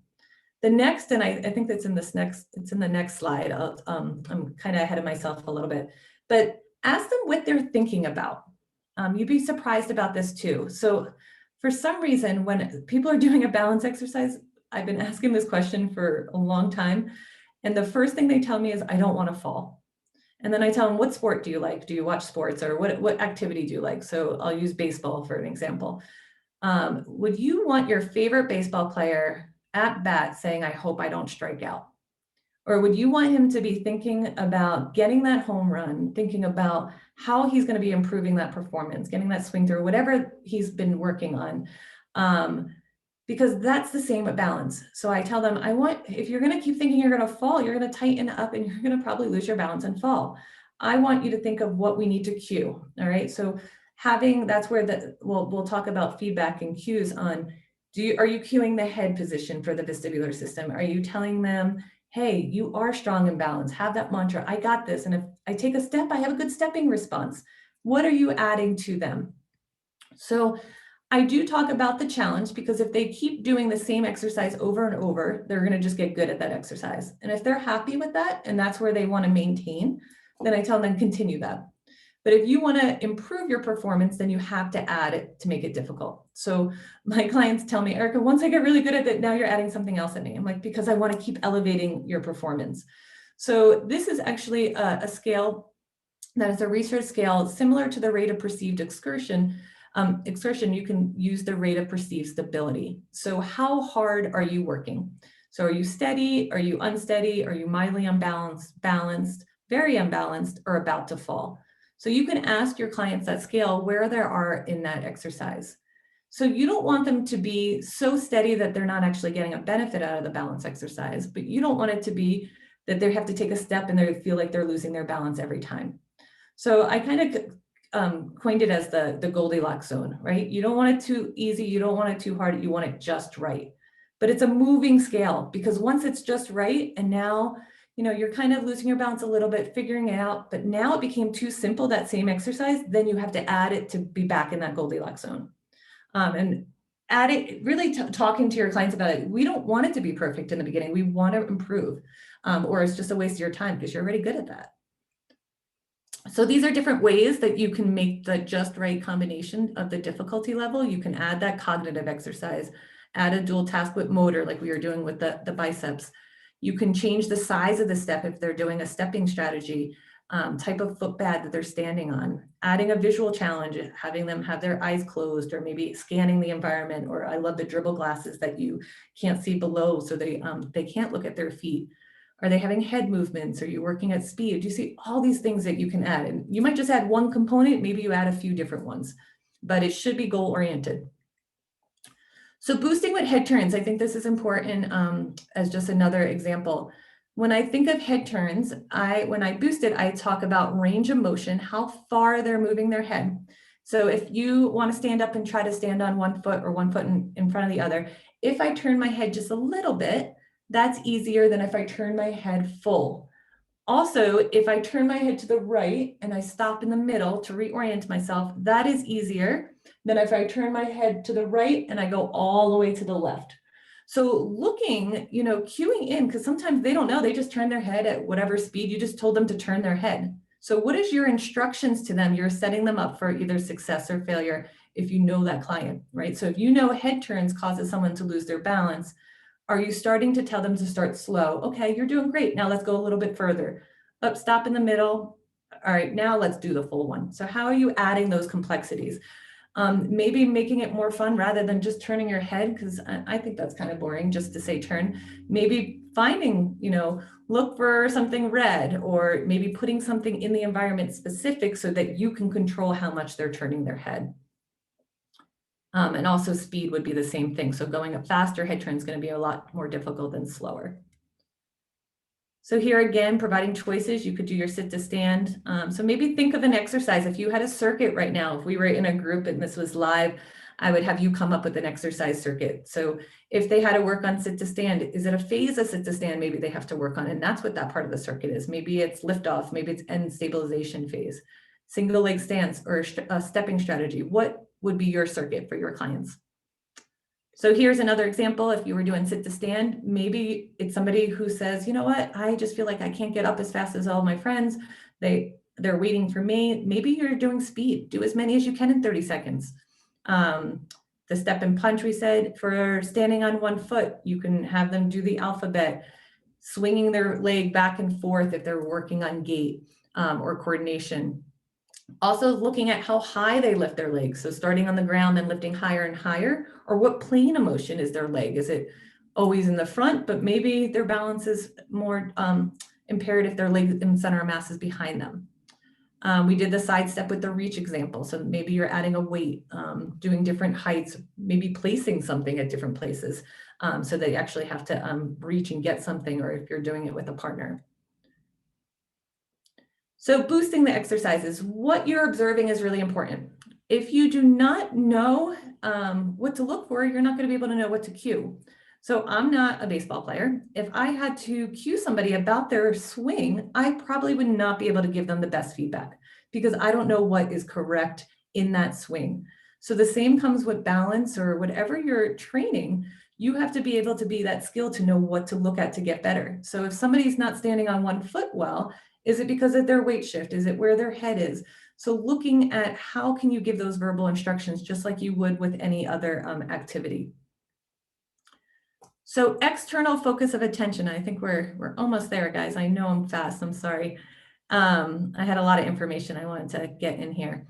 Speaker 2: The next, and I think that's in this next, it's in the next slide. I'm kind of ahead of myself a little bit, but ask them what they're thinking about. You'd be surprised about this too. So for some reason, when people are doing a balance exercise, I've been asking this question for a long time. And the first thing they tell me is, I don't want to fall. And then I tell them, what sport do you like? Do you watch sports, or what activity do you like? So I'll use baseball for an example. Would you want your favorite baseball player at bat saying, I hope I don't strike out? Or would you want him to be thinking about getting that home run, thinking about how he's going to be improving that performance, getting that swing through, whatever he's been working on? Because that's the same with balance. So I tell them, if you're going to keep thinking you're going to fall, you're going to tighten up and you're going to probably lose your balance and fall. I want you to think of what we need to cue. All right. So that's where we'll talk about feedback and cues on, are you cueing the head position for the vestibular system? Are you telling them, hey, you are strong and balanced, have that mantra, I got this. And if I take a step, I have a good stepping response. What are you adding to them? So I do talk about the challenge, because if they keep doing the same exercise over and over, they're going to just get good at that exercise. And if they're happy with that, and that's where they want to maintain, then I tell them continue that. But if you want to improve your performance, then you have to add it to make it difficult. So my clients tell me, Erica, once I get really good at it, now you're adding something else at me. I'm like, because I want to keep elevating your performance. So this is actually a scale that is a research scale similar to the rate of perceived exertion. You can use the rate of perceived stability. So how hard are you working? So are you steady? Are you unsteady? Are you mildly unbalanced, balanced, very unbalanced, or about to fall? So you can ask your clients that scale where they are in that exercise. So you don't want them to be so steady that they're not actually getting a benefit out of the balance exercise, but you don't want it to be that they have to take a step and they feel like they're losing their balance every time. So I kind of coined it as the Goldilocks zone, right? You don't want it too easy. You don't want it too hard. You want it just right. But it's a moving scale, because once it's just right, and now you're kind of losing your balance a little bit, figuring it out, but now it became too simple, that same exercise, then you have to add it to be back in that Goldilocks zone. And add it, really talking to your clients about it. We don't want it to be perfect in the beginning. We want to improve, or it's just a waste of your time because you're already good at that. So these are different ways that you can make the just right combination of the difficulty level. You can add that cognitive exercise, add a dual task with motor, like we were doing with the biceps. You can change the size of the step if they're doing a stepping strategy, type of footpad that they're standing on, adding a visual challenge, having them have their eyes closed, or maybe scanning the environment. Or I love the dribble glasses that you can't see below, so they can't look at their feet. Are they having head movements? Are you working at speed? Do you see all these things that you can add? And you might just add one component, maybe you add a few different ones, but it should be goal oriented. So boosting with head turns, I think this is important as just another example. When I think of head turns, when I boost it, I talk about range of motion, how far they're moving their head. So if you want to stand up and try to stand on one foot, or one foot in front of the other, if I turn my head just a little bit, that's easier than if I turn my head full. Also, if I turn my head to the right and I stop in the middle to reorient myself, that is easier than if I turn my head to the right and I go all the way to the left. So looking, cueing in, because sometimes they don't know, they just turn their head at whatever speed you just told them to turn their head. So what is your instructions to them? You're setting them up for either success or failure if you know that client, right? So if you know head turns causes someone to lose their balance, are you starting to tell them to start slow? Okay, you're doing great. Now let's go a little bit further. Up, stop in the middle, All right, now let's do the full one. So how are you adding those complexities? Maybe making it more fun rather than just turning your head, because I think that's kind of boring just to say turn. Maybe finding, look for something red, or maybe putting something in the environment specific so that you can control how much they're turning their head. And also speed would be the same thing. So going a faster head turn is going to be a lot more difficult than slower. So here again, providing choices, you could do your sit to stand. So maybe think of an exercise. If you had a circuit right now, if we were in a group and this was live, I would have you come up with an exercise circuit. So if they had to work on sit to stand, is it a phase of sit to stand maybe they have to work on? And that's what that part of the circuit is. Maybe it's liftoff, maybe it's end stabilization phase, single leg stance, or a stepping strategy. What would be your circuit for your clients? So here's another example. If you were doing sit to stand, maybe it's somebody who says, you know what, I just feel like I can't get up as fast as all my friends. They're waiting for me. Maybe you're doing speed. Do as many as you can in 30 seconds. The step and punch, we said, for standing on one foot, you can have them do the alphabet, swinging their leg back and forth if they're working on gait or coordination. Also looking at how high they lift their legs. So starting on the ground and lifting higher and higher, or what plane of motion is their leg? Is it always in the front, but maybe their balance is more impaired if their leg and center of mass is behind them. We did the side step with the reach example. So maybe you're adding a weight, doing different heights, maybe placing something at different places so they actually have to reach and get something, or if you're doing it with a partner. So boosting the exercises, what you're observing is really important. If you do not know what to look for, you're not going to be able to know what to cue. So I'm not a baseball player. If I had to cue somebody about their swing, I probably would not be able to give them the best feedback because I don't know what is correct in that swing. So the same comes with balance or whatever you're training. You have to be able to be that skill to know what to look at to get better. So if somebody's not standing on one foot well, is it because of their weight shift? Is it where their head is? So looking at how can you give those verbal instructions just like you would with any other activity. So external focus of attention. I think we're almost there, guys. I know I'm fast. I'm sorry. I had a lot of information I wanted to get in here.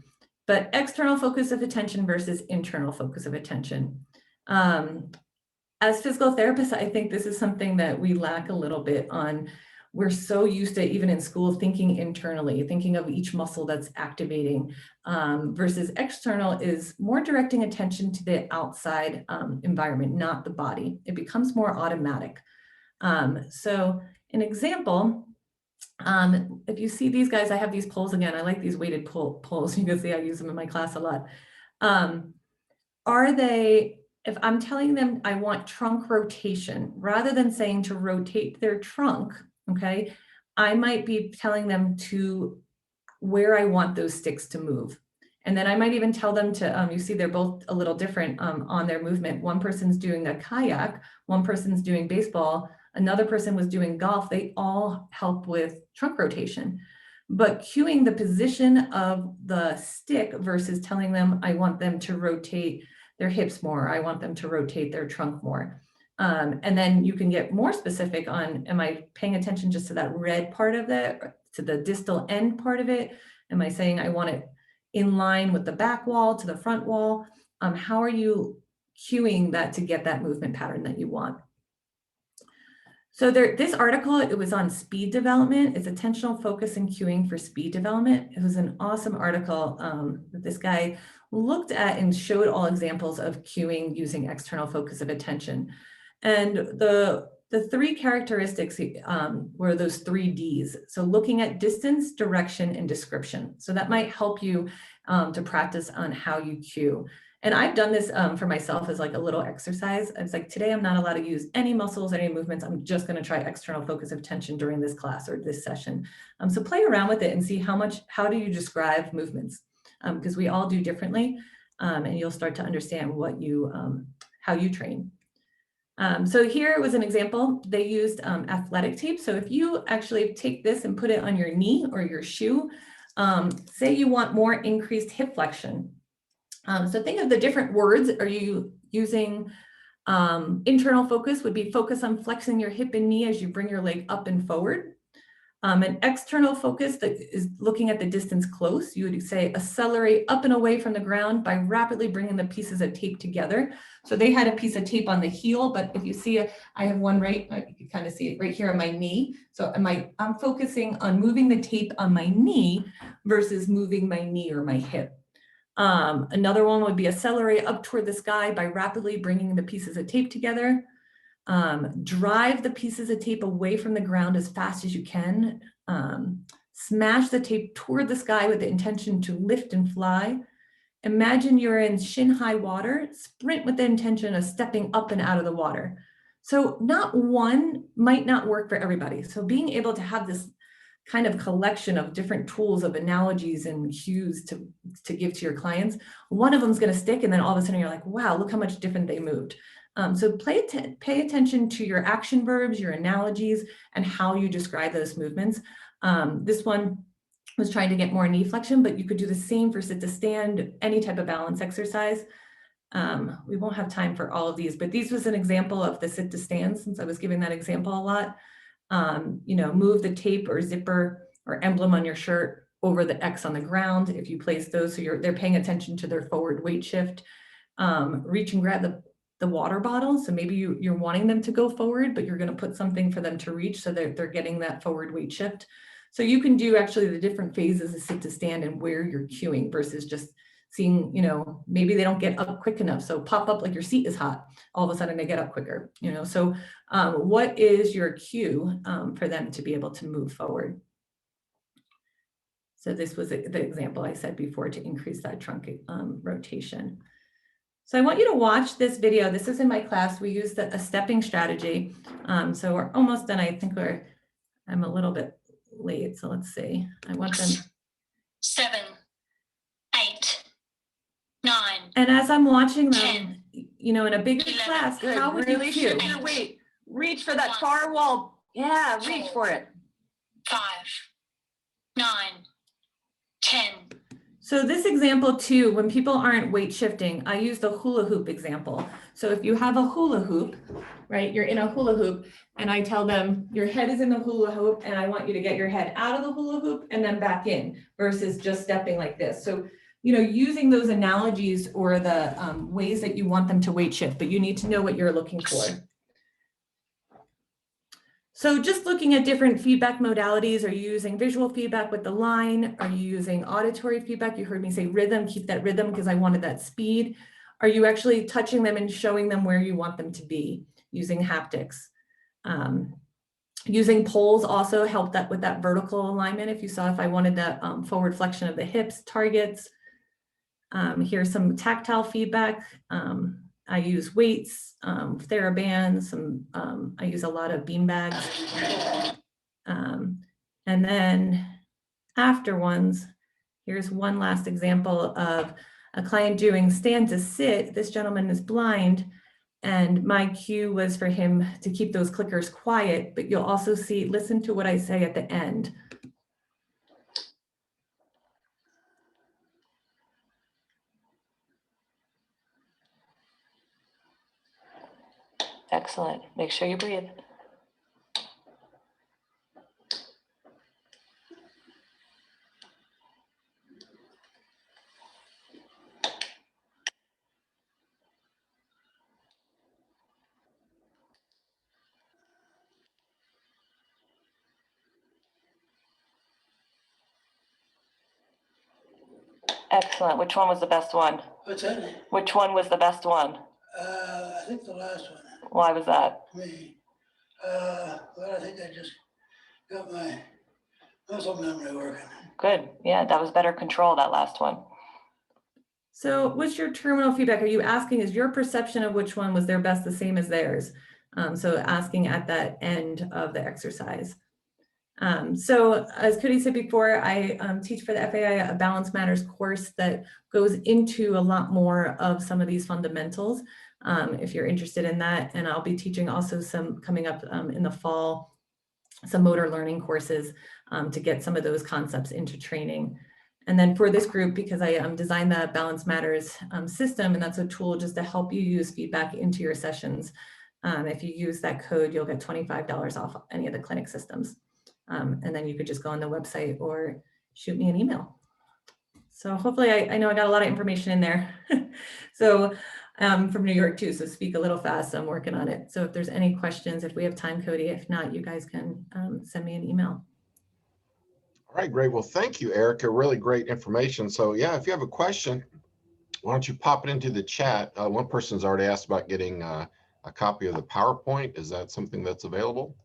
Speaker 2: But external focus of attention versus internal focus of attention. As physical therapists, I think this is something that we lack a little bit on. We're so used to, even in school, thinking internally, thinking of each muscle that's activating, versus external is more directing attention to the outside environment, not the body. It becomes more automatic. So an example, if you see these guys, I have these poles again. I like these weighted poles. You can see I use them in my class a lot. If I'm telling them I want trunk rotation, rather than saying to rotate their trunk, okay, I might be telling them to where I want those sticks to move. And then I might even tell them to, you see they're both a little different on their movement. One person's doing a kayak, one person's doing baseball, another person was doing golf. They all help with trunk rotation. But cueing the position of the stick versus telling them I want them to rotate their hips more, I want them to rotate their trunk more. And then you can get more specific on, am I paying attention just to that red part of it, to the distal end part of it? Am I saying I want it in line with the back wall to the front wall? How are you cueing that to get that movement pattern that you want? So this article, it was on speed development. It's attentional focus and cueing for speed development. It was an awesome article that this guy looked at and showed all examples of cueing using external focus of attention. And the three characteristics were those 3 Ds. So looking at distance, direction, and description. So that might help you to practice on how you cue. And I've done this for myself as like a little exercise. It's like, today I'm not allowed to use any muscles, any movements. I'm just going to try external focus of attention during this class or this session. So play around with it and see how do you describe movements? Because we all do differently, and you'll start to understand what how you train. So here was an example. They used athletic tape. So if you actually take this and put it on your knee or your shoe, say you want more increased hip flexion. So think of the different words. Are you using internal focus would be focus on flexing your hip and knee as you bring your leg up and forward. An external focus that is looking at the distance close, you would say accelerate up and away from the ground by rapidly bringing the pieces of tape together. So they had a piece of tape on the heel, but if you see it, I have one right, you can kind of see it right here on my knee. So I'm focusing on moving the tape on my knee versus moving my knee or my hip. Another one would be accelerate up toward the sky by rapidly bringing the pieces of tape together. Drive the pieces of tape away from the ground as fast as you can. Smash the tape toward the sky with the intention to lift and fly. Imagine you're in shin-high water, sprint with the intention of stepping up and out of the water. So not one might not work for everybody. So being able to have this kind of collection of different tools of analogies and cues to give to your clients, one of them is going to stick, and then all of a sudden you're like, wow, look how much different they moved. So pay attention to your action verbs, your analogies, and how you describe those movements. This one was trying to get more knee flexion, but you could do the same for sit to stand, any type of balance exercise. We won't have time for all of these, but these was an example of the sit to stand, since I was giving that example a lot. Move the tape or zipper or emblem on your shirt over the X on the ground. If you place those, so they're paying attention to their forward weight shift. Reach and grab the water bottle. So maybe you're wanting them to go forward, but you're going to put something for them to reach so that they're getting that forward weight shift. So you can do actually the different phases of sit to stand and where you're cueing versus just seeing, maybe they don't get up quick enough. So pop up like your seat is hot. All of a sudden they get up quicker, So what is your cue for them to be able to move forward? So this was the example I said before to increase that trunk rotation. So I want you to watch this video. This is in my class. We used a stepping strategy. So we're almost done. I think I'm a little bit late. So let's see. I want them.
Speaker 4: 7, 8, 9.
Speaker 2: And as I'm watching them,
Speaker 4: 10,
Speaker 2: in a bigger
Speaker 4: 11.
Speaker 2: class,
Speaker 5: Good.
Speaker 2: how would
Speaker 5: Really
Speaker 2: you cue?
Speaker 5: shift your weight. Reach for that far wall. Yeah, reach for it.
Speaker 4: 5, 9, 10.
Speaker 2: So this example too, when people aren't weight shifting, I use the hula hoop example. So if you have a hula hoop, right, you're in a hula hoop and I tell them your head is in the hula hoop and I want you to get your head out of the hula hoop and then back in versus just stepping like this. So, using those analogies or the ways that you want them to weight shift, but you need to know what you're looking for. So just looking at different feedback modalities, are you using visual feedback with the line? Are you using auditory feedback? You heard me say rhythm, keep that rhythm because I wanted that speed. Are you actually touching them and showing them where you want them to be using haptics? Using poles also help that with that vertical alignment. If you saw, if I wanted that forward flexion of the hips, targets. Here's some tactile feedback. I use weights, TheraBands, I use a lot of bean bags. And then after ones, here's one last example of a client doing stand to sit. This gentleman is blind and my cue was for him to keep those clickers quiet, but you'll also see, listen to what I say at the end.
Speaker 5: Excellent. Make sure you breathe. Excellent. Which one was the best one?
Speaker 6: What's that?
Speaker 5: Which one was the best one?
Speaker 6: I think the last one.
Speaker 5: Why was that?
Speaker 6: Me. Well, I think I just got my muscle memory working.
Speaker 5: Good. Yeah, that was better control, that last one.
Speaker 2: So what's your terminal feedback? Are you asking, is your perception of which one was their best the same as theirs? So asking at that end of the exercise. So as Cody said before, I teach for the FAI a Balance Matters course that goes into a lot more of some of these fundamentals, if you're interested in that. And I'll be teaching also some coming up in the fall, some motor learning courses to get some of those concepts into training. And then for this group, because I designed the Balance Matters system, and that's a tool just to help you use feedback into your sessions. If you use that code, you'll get $25 off any of the clinic systems. And then you could just go on the website or shoot me an email. So hopefully I know I got a lot of information in there. So I'm from New York too, so speak a little fast. I'm working on it. So if there's any questions, if we have time, Cody, if not, you guys can send me an email.
Speaker 1: All right, great. Well, thank you, Erica. Really great information. So yeah, if you have a question, why don't you pop it into the chat? One person's already asked about getting a copy of the PowerPoint. Is that something that's available?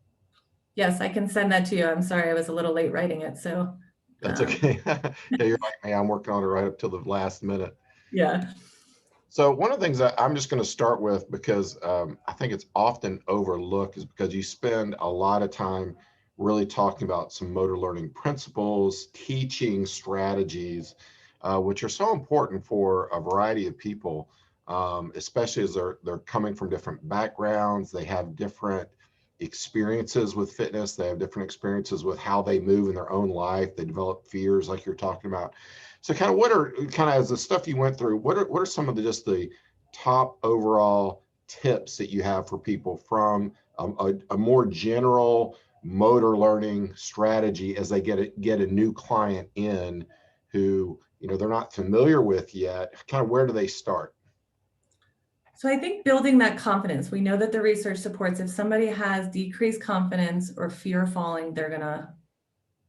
Speaker 2: Yes, I can send that to you. I'm sorry, I was a little late writing it, so.
Speaker 1: That's okay. Yeah, you're like me. I'm working on it right up till the last minute.
Speaker 2: Yeah.
Speaker 1: So one of the things that I'm just going to start with, because I think it's often overlooked, is because you spend a lot of time really talking about some motor learning principles, teaching strategies, which are so important for a variety of people, especially as they're coming from different backgrounds. They have different experiences with fitness. They have different experiences with how they move in their own life. They develop fears like you're talking about. So kind of what are, kind of as the stuff you went through, what are some of the just the top overall tips that you have for people from a more general motor learning strategy as they get a new client in who, you know, they're not familiar with yet? Kind of where do they start?
Speaker 2: So I think building that confidence, we know that the research supports if somebody has decreased confidence or fear of falling, they're gonna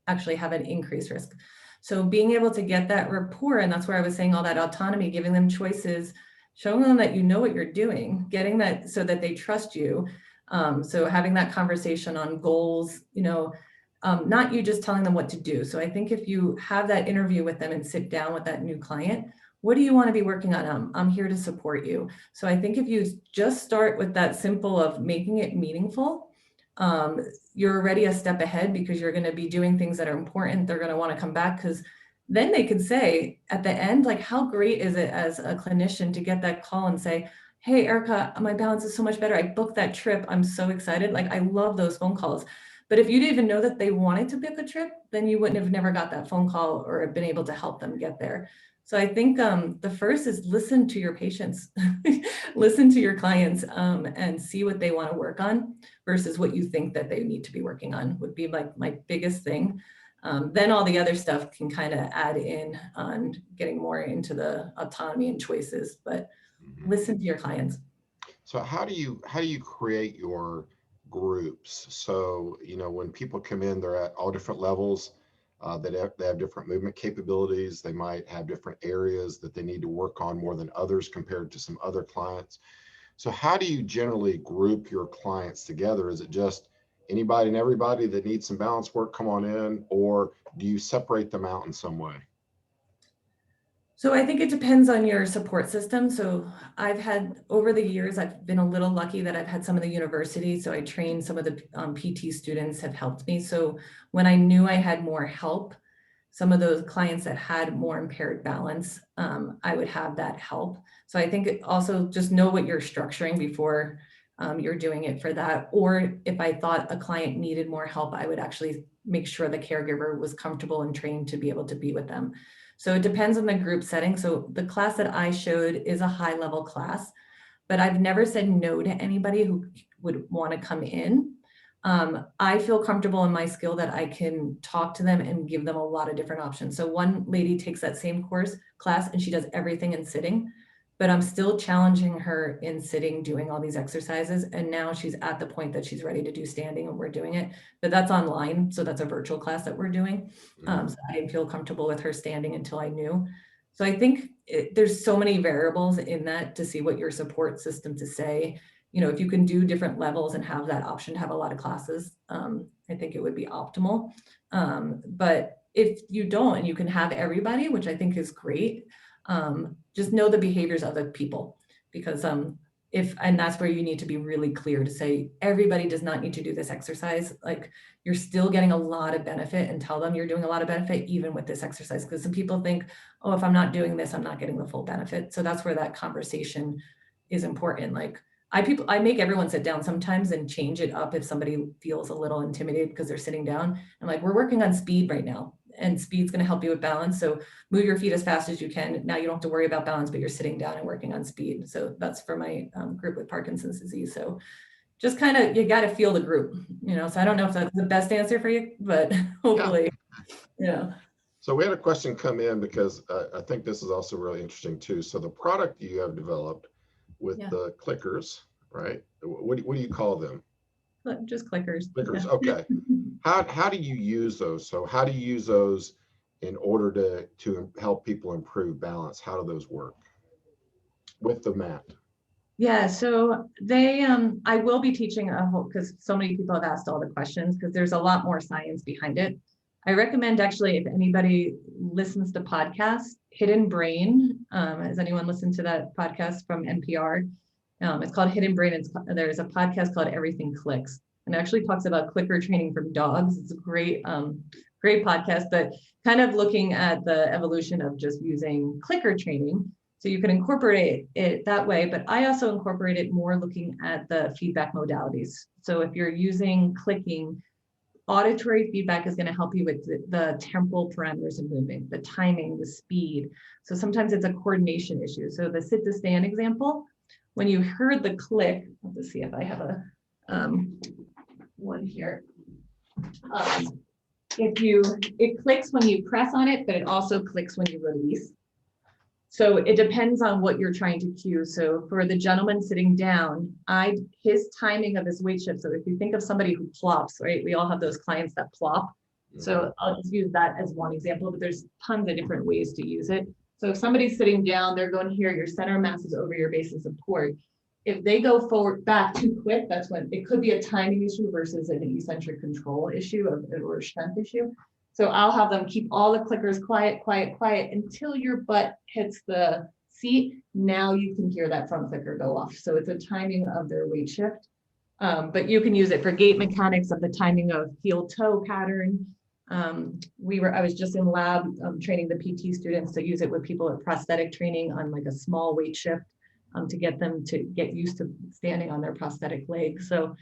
Speaker 2: actually have an increased risk. So being able to get that rapport, and that's where I was saying all that autonomy, giving them choices, showing them that you know what you're doing, getting that so that they trust you. So having that conversation on goals, you know, not you just telling them what to do. So I think if you have that interview with them and sit down with that new client, what do you want to be working on? I'm here to support you. So I think if you just start with that simple of making it meaningful, you're already a step ahead because you're going to be doing things that are important. They're going to want to come back because then they can say at the end, like, how great is it as a clinician to get that call and say, hey, Erica, my balance is so much better. I booked that trip. I'm so excited. Like, I love those phone calls. But if you didn't even know that they wanted to book a trip, then you wouldn't have never got that phone call or been able to help them get there. So I think the first is listen to your patients, listen to your clients, and see what they want to work on versus what you think that they need to be working on would be like my biggest thing. Then all the other stuff can kind of add in on getting more into the autonomy and choices, but listen to your clients.
Speaker 1: So how do you create your groups? So, you know, when people come in, they're at all different levels. They have different movement capabilities. They might have different areas that they need to work on more than others compared to some other clients. So how do you generally group your clients together? Is it just anybody and everybody that needs some balance work come on in, or do you separate them out in some way?
Speaker 2: So I think it depends on your support system. So I've had, over the years, I've been a little lucky that I've had some of the universities. So I trained some of the PT students have helped me. So when I knew I had more help, some of those clients that had more impaired balance, I would have that help. So I think also just know what you're structuring before you're doing it for that. Or if I thought a client needed more help, I would actually make sure the caregiver was comfortable and trained to be able to be with them. So it depends on the group setting. So the class that I showed is a high level class, but I've never said no to anybody who would want to come in. I feel comfortable in my skill that I can talk to them and give them a lot of different options. So one lady takes that same class and she does everything in sitting, but I'm still challenging her in sitting, doing all these exercises. And now she's at the point that she's ready to do standing and we're doing it, but that's online. So that's a virtual class that we're doing. So I didn't feel comfortable with her standing until I knew. So I think there's so many variables in that to see what your support system to say. You know, if you can do different levels and have that option to have a lot of classes, I think it would be optimal. But if you don't and you can have everybody, which I think is great, just know the behaviors of the people, because and that's where you need to be really clear to say, everybody does not need to do this exercise. Like, you're still getting a lot of benefit, and tell them you're doing a lot of benefit even with this exercise. Because some people think, oh, if I'm not doing this, I'm not getting the full benefit. So that's where that conversation is important. Like, I make everyone sit down sometimes and change it up if somebody feels a little intimidated because they're sitting down. I'm like, we're working on speed right now, and speed's going to help you with balance. So move your feet as fast as you can. Now you don't have to worry about balance, but you're sitting down and working on speed. So that's for my group with Parkinson's disease. So just kind of, you got to feel the group, so I don't know if that's the best answer for you, but hopefully,
Speaker 1: So we had a question come in because I think this is also really interesting too. So the product you have developed with the clickers, right? What do you call them?
Speaker 2: Just clickers.
Speaker 1: Clickers, okay. How do you use those? So how do you use those in order to help people improve balance? How do those work with the mat?
Speaker 2: Yeah, so I will be teaching a whole, because so many people have asked all the questions, because there's a lot more science behind it. I recommend actually, if anybody listens to podcasts, Hidden Brain. Has anyone listened to that podcast from NPR? It's called Hidden Brain. There's a podcast called Everything Clicks, and it actually talks about clicker training from dogs. It's a great podcast, but kind of looking at the evolution of just using clicker training. So you can incorporate it that way, but I also incorporate it more looking at the feedback modalities. So if you're using clicking, auditory feedback is going to help you with the temporal parameters of movement, the timing, the speed. So sometimes it's a coordination issue. So the sit to stand example, when you heard the click, let's see if I have a one here. It clicks when you press on it, but it also clicks when you release. So it depends on what you're trying to cue. So for the gentleman sitting down, his timing of his weight shift. So if you think of somebody who plops, right? We all have those clients that plop. So I'll just use that as one example, but there's tons of different ways to use it. So if somebody's sitting down, they're going here, your center of mass is over your base of support. If they go forward back too quick, that's when it could be a timing issue versus an eccentric control issue or a strength issue. So I'll have them keep all the clickers quiet, quiet, quiet until your butt hits the seat. Now you can hear that front clicker go off. So it's a timing of their weight shift. But you can use it for gait mechanics of the timing of heel toe pattern. I was just in lab training the PT students to use it with people at prosthetic training on like a small weight shift to get them to get used to standing on their prosthetic legs. So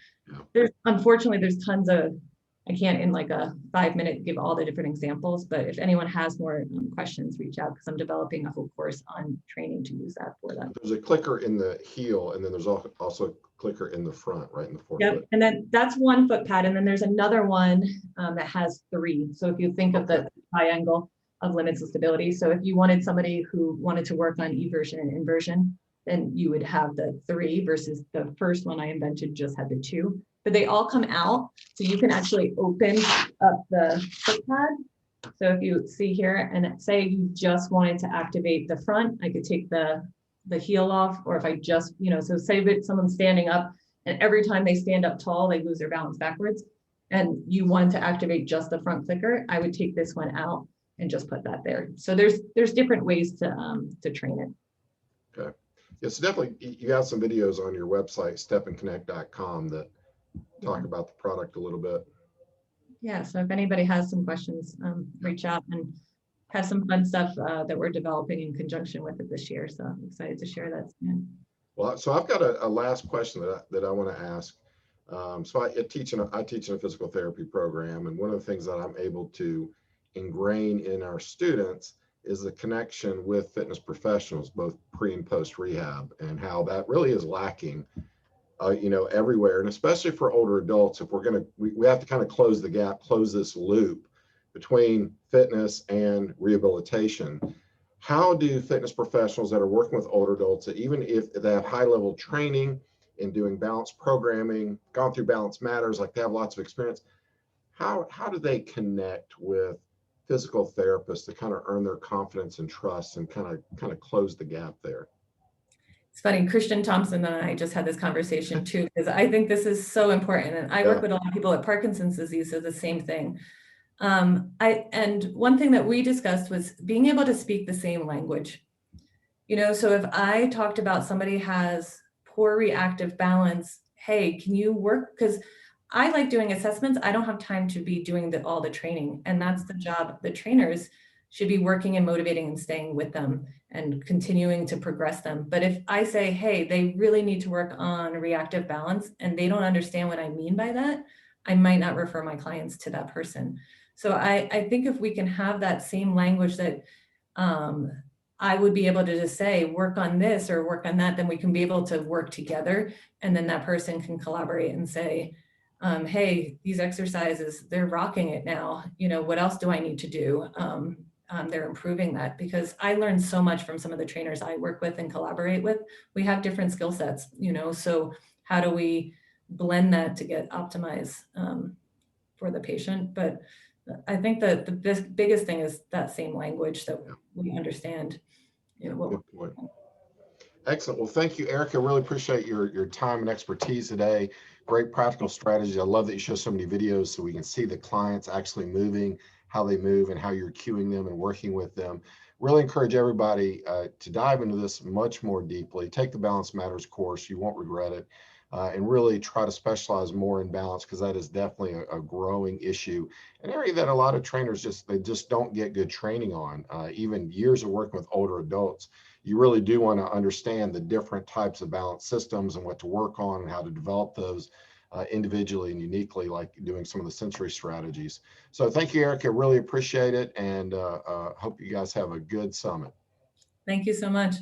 Speaker 2: unfortunately, there's tons of, I can't in like a 5-minute give all the different examples, but if anyone has more questions, reach out, because I'm developing a whole course on training to use that for them.
Speaker 1: There's a clicker in the heel, and then there's also a clicker in the front, right in the forefoot.
Speaker 2: Yep, and then that's one foot pad, and then there's another one that has 3. So if you think of the triangle of limits of stability, so if you wanted somebody who wanted to work on eversion and inversion, then you would have the 3 versus the first one I invented just had the 2. But they all come out, so you can actually open up the foot pad. So if you see here, and say you just wanted to activate the front, I could take the heel off, or if I just, so say that someone's standing up, and every time they stand up tall, they lose their balance backwards, and you want to activate just the front clicker, I would take this one out and just put that there. So there's different ways to train it.
Speaker 1: Okay. Yes, definitely. You have some videos on your website, stepandconnect.com, that talk about the product a little bit.
Speaker 2: Yeah, so if anybody has some questions, reach out, and have some fun stuff that we're developing in conjunction with it this year. So I'm excited to share that soon.
Speaker 1: Well, so I've got a last question that I want to ask. So I teach in a physical therapy program, and one of the things that I'm able to ingrain in our students is the connection with fitness professionals, both pre and post rehab, and how that really is lacking everywhere, and especially for older adults. If we have to kind of close the gap, close this loop between fitness and rehabilitation. How do fitness professionals that are working with older adults, even if they have high level training in doing balance programming, gone through Balance Matters, like they have lots of experience, how do they connect with physical therapists to kind of earn their confidence and trust and kind of close the gap there?
Speaker 2: It's funny, Christian Thompson and I just had this conversation too, because I think this is so important. And I work with a lot of people at Parkinson's disease, so the same thing. And one thing that we discussed was being able to speak the same language. So if I talked about somebody has poor reactive balance, hey, can you work? Because I like doing assessments. I don't have time to be doing all the training. And that's the job. The trainers should be working and motivating and staying with them and continuing to progress them. But if I say, hey, they really need to work on reactive balance, and they don't understand what I mean by that, I might not refer my clients to that person. So I think if we can have that same language that I would be able to just say, work on this or work on that, then we can be able to work together. And then that person can collaborate and say, hey, these exercises, they're rocking it now. You know, what else do I need to do? They're improving that, because I learned so much from some of the trainers I work with and collaborate with. We have different skill sets, you know, so how do we blend that to get optimized for the patient? But I think that the biggest thing is that same language that we understand. You know,
Speaker 1: Good point. Excellent. Well, thank you, Erica. Really appreciate your time and expertise today. Great practical strategies. I love that you show so many videos so we can see the clients actually moving, how they move, and how you're cueing them and working with them. Really encourage everybody to dive into this much more deeply. Take the Balance Matters course. You won't regret it. And really try to specialize more in balance, because that is definitely a growing issue, an area that a lot of trainers just don't get good training on. Even years of working with older adults, you really do want to understand the different types of balance systems and what to work on and how to develop those individually and uniquely, like doing some of the sensory strategies. So thank you, Erica. Really appreciate it, and hope you guys have a good summit.
Speaker 2: Thank you so much.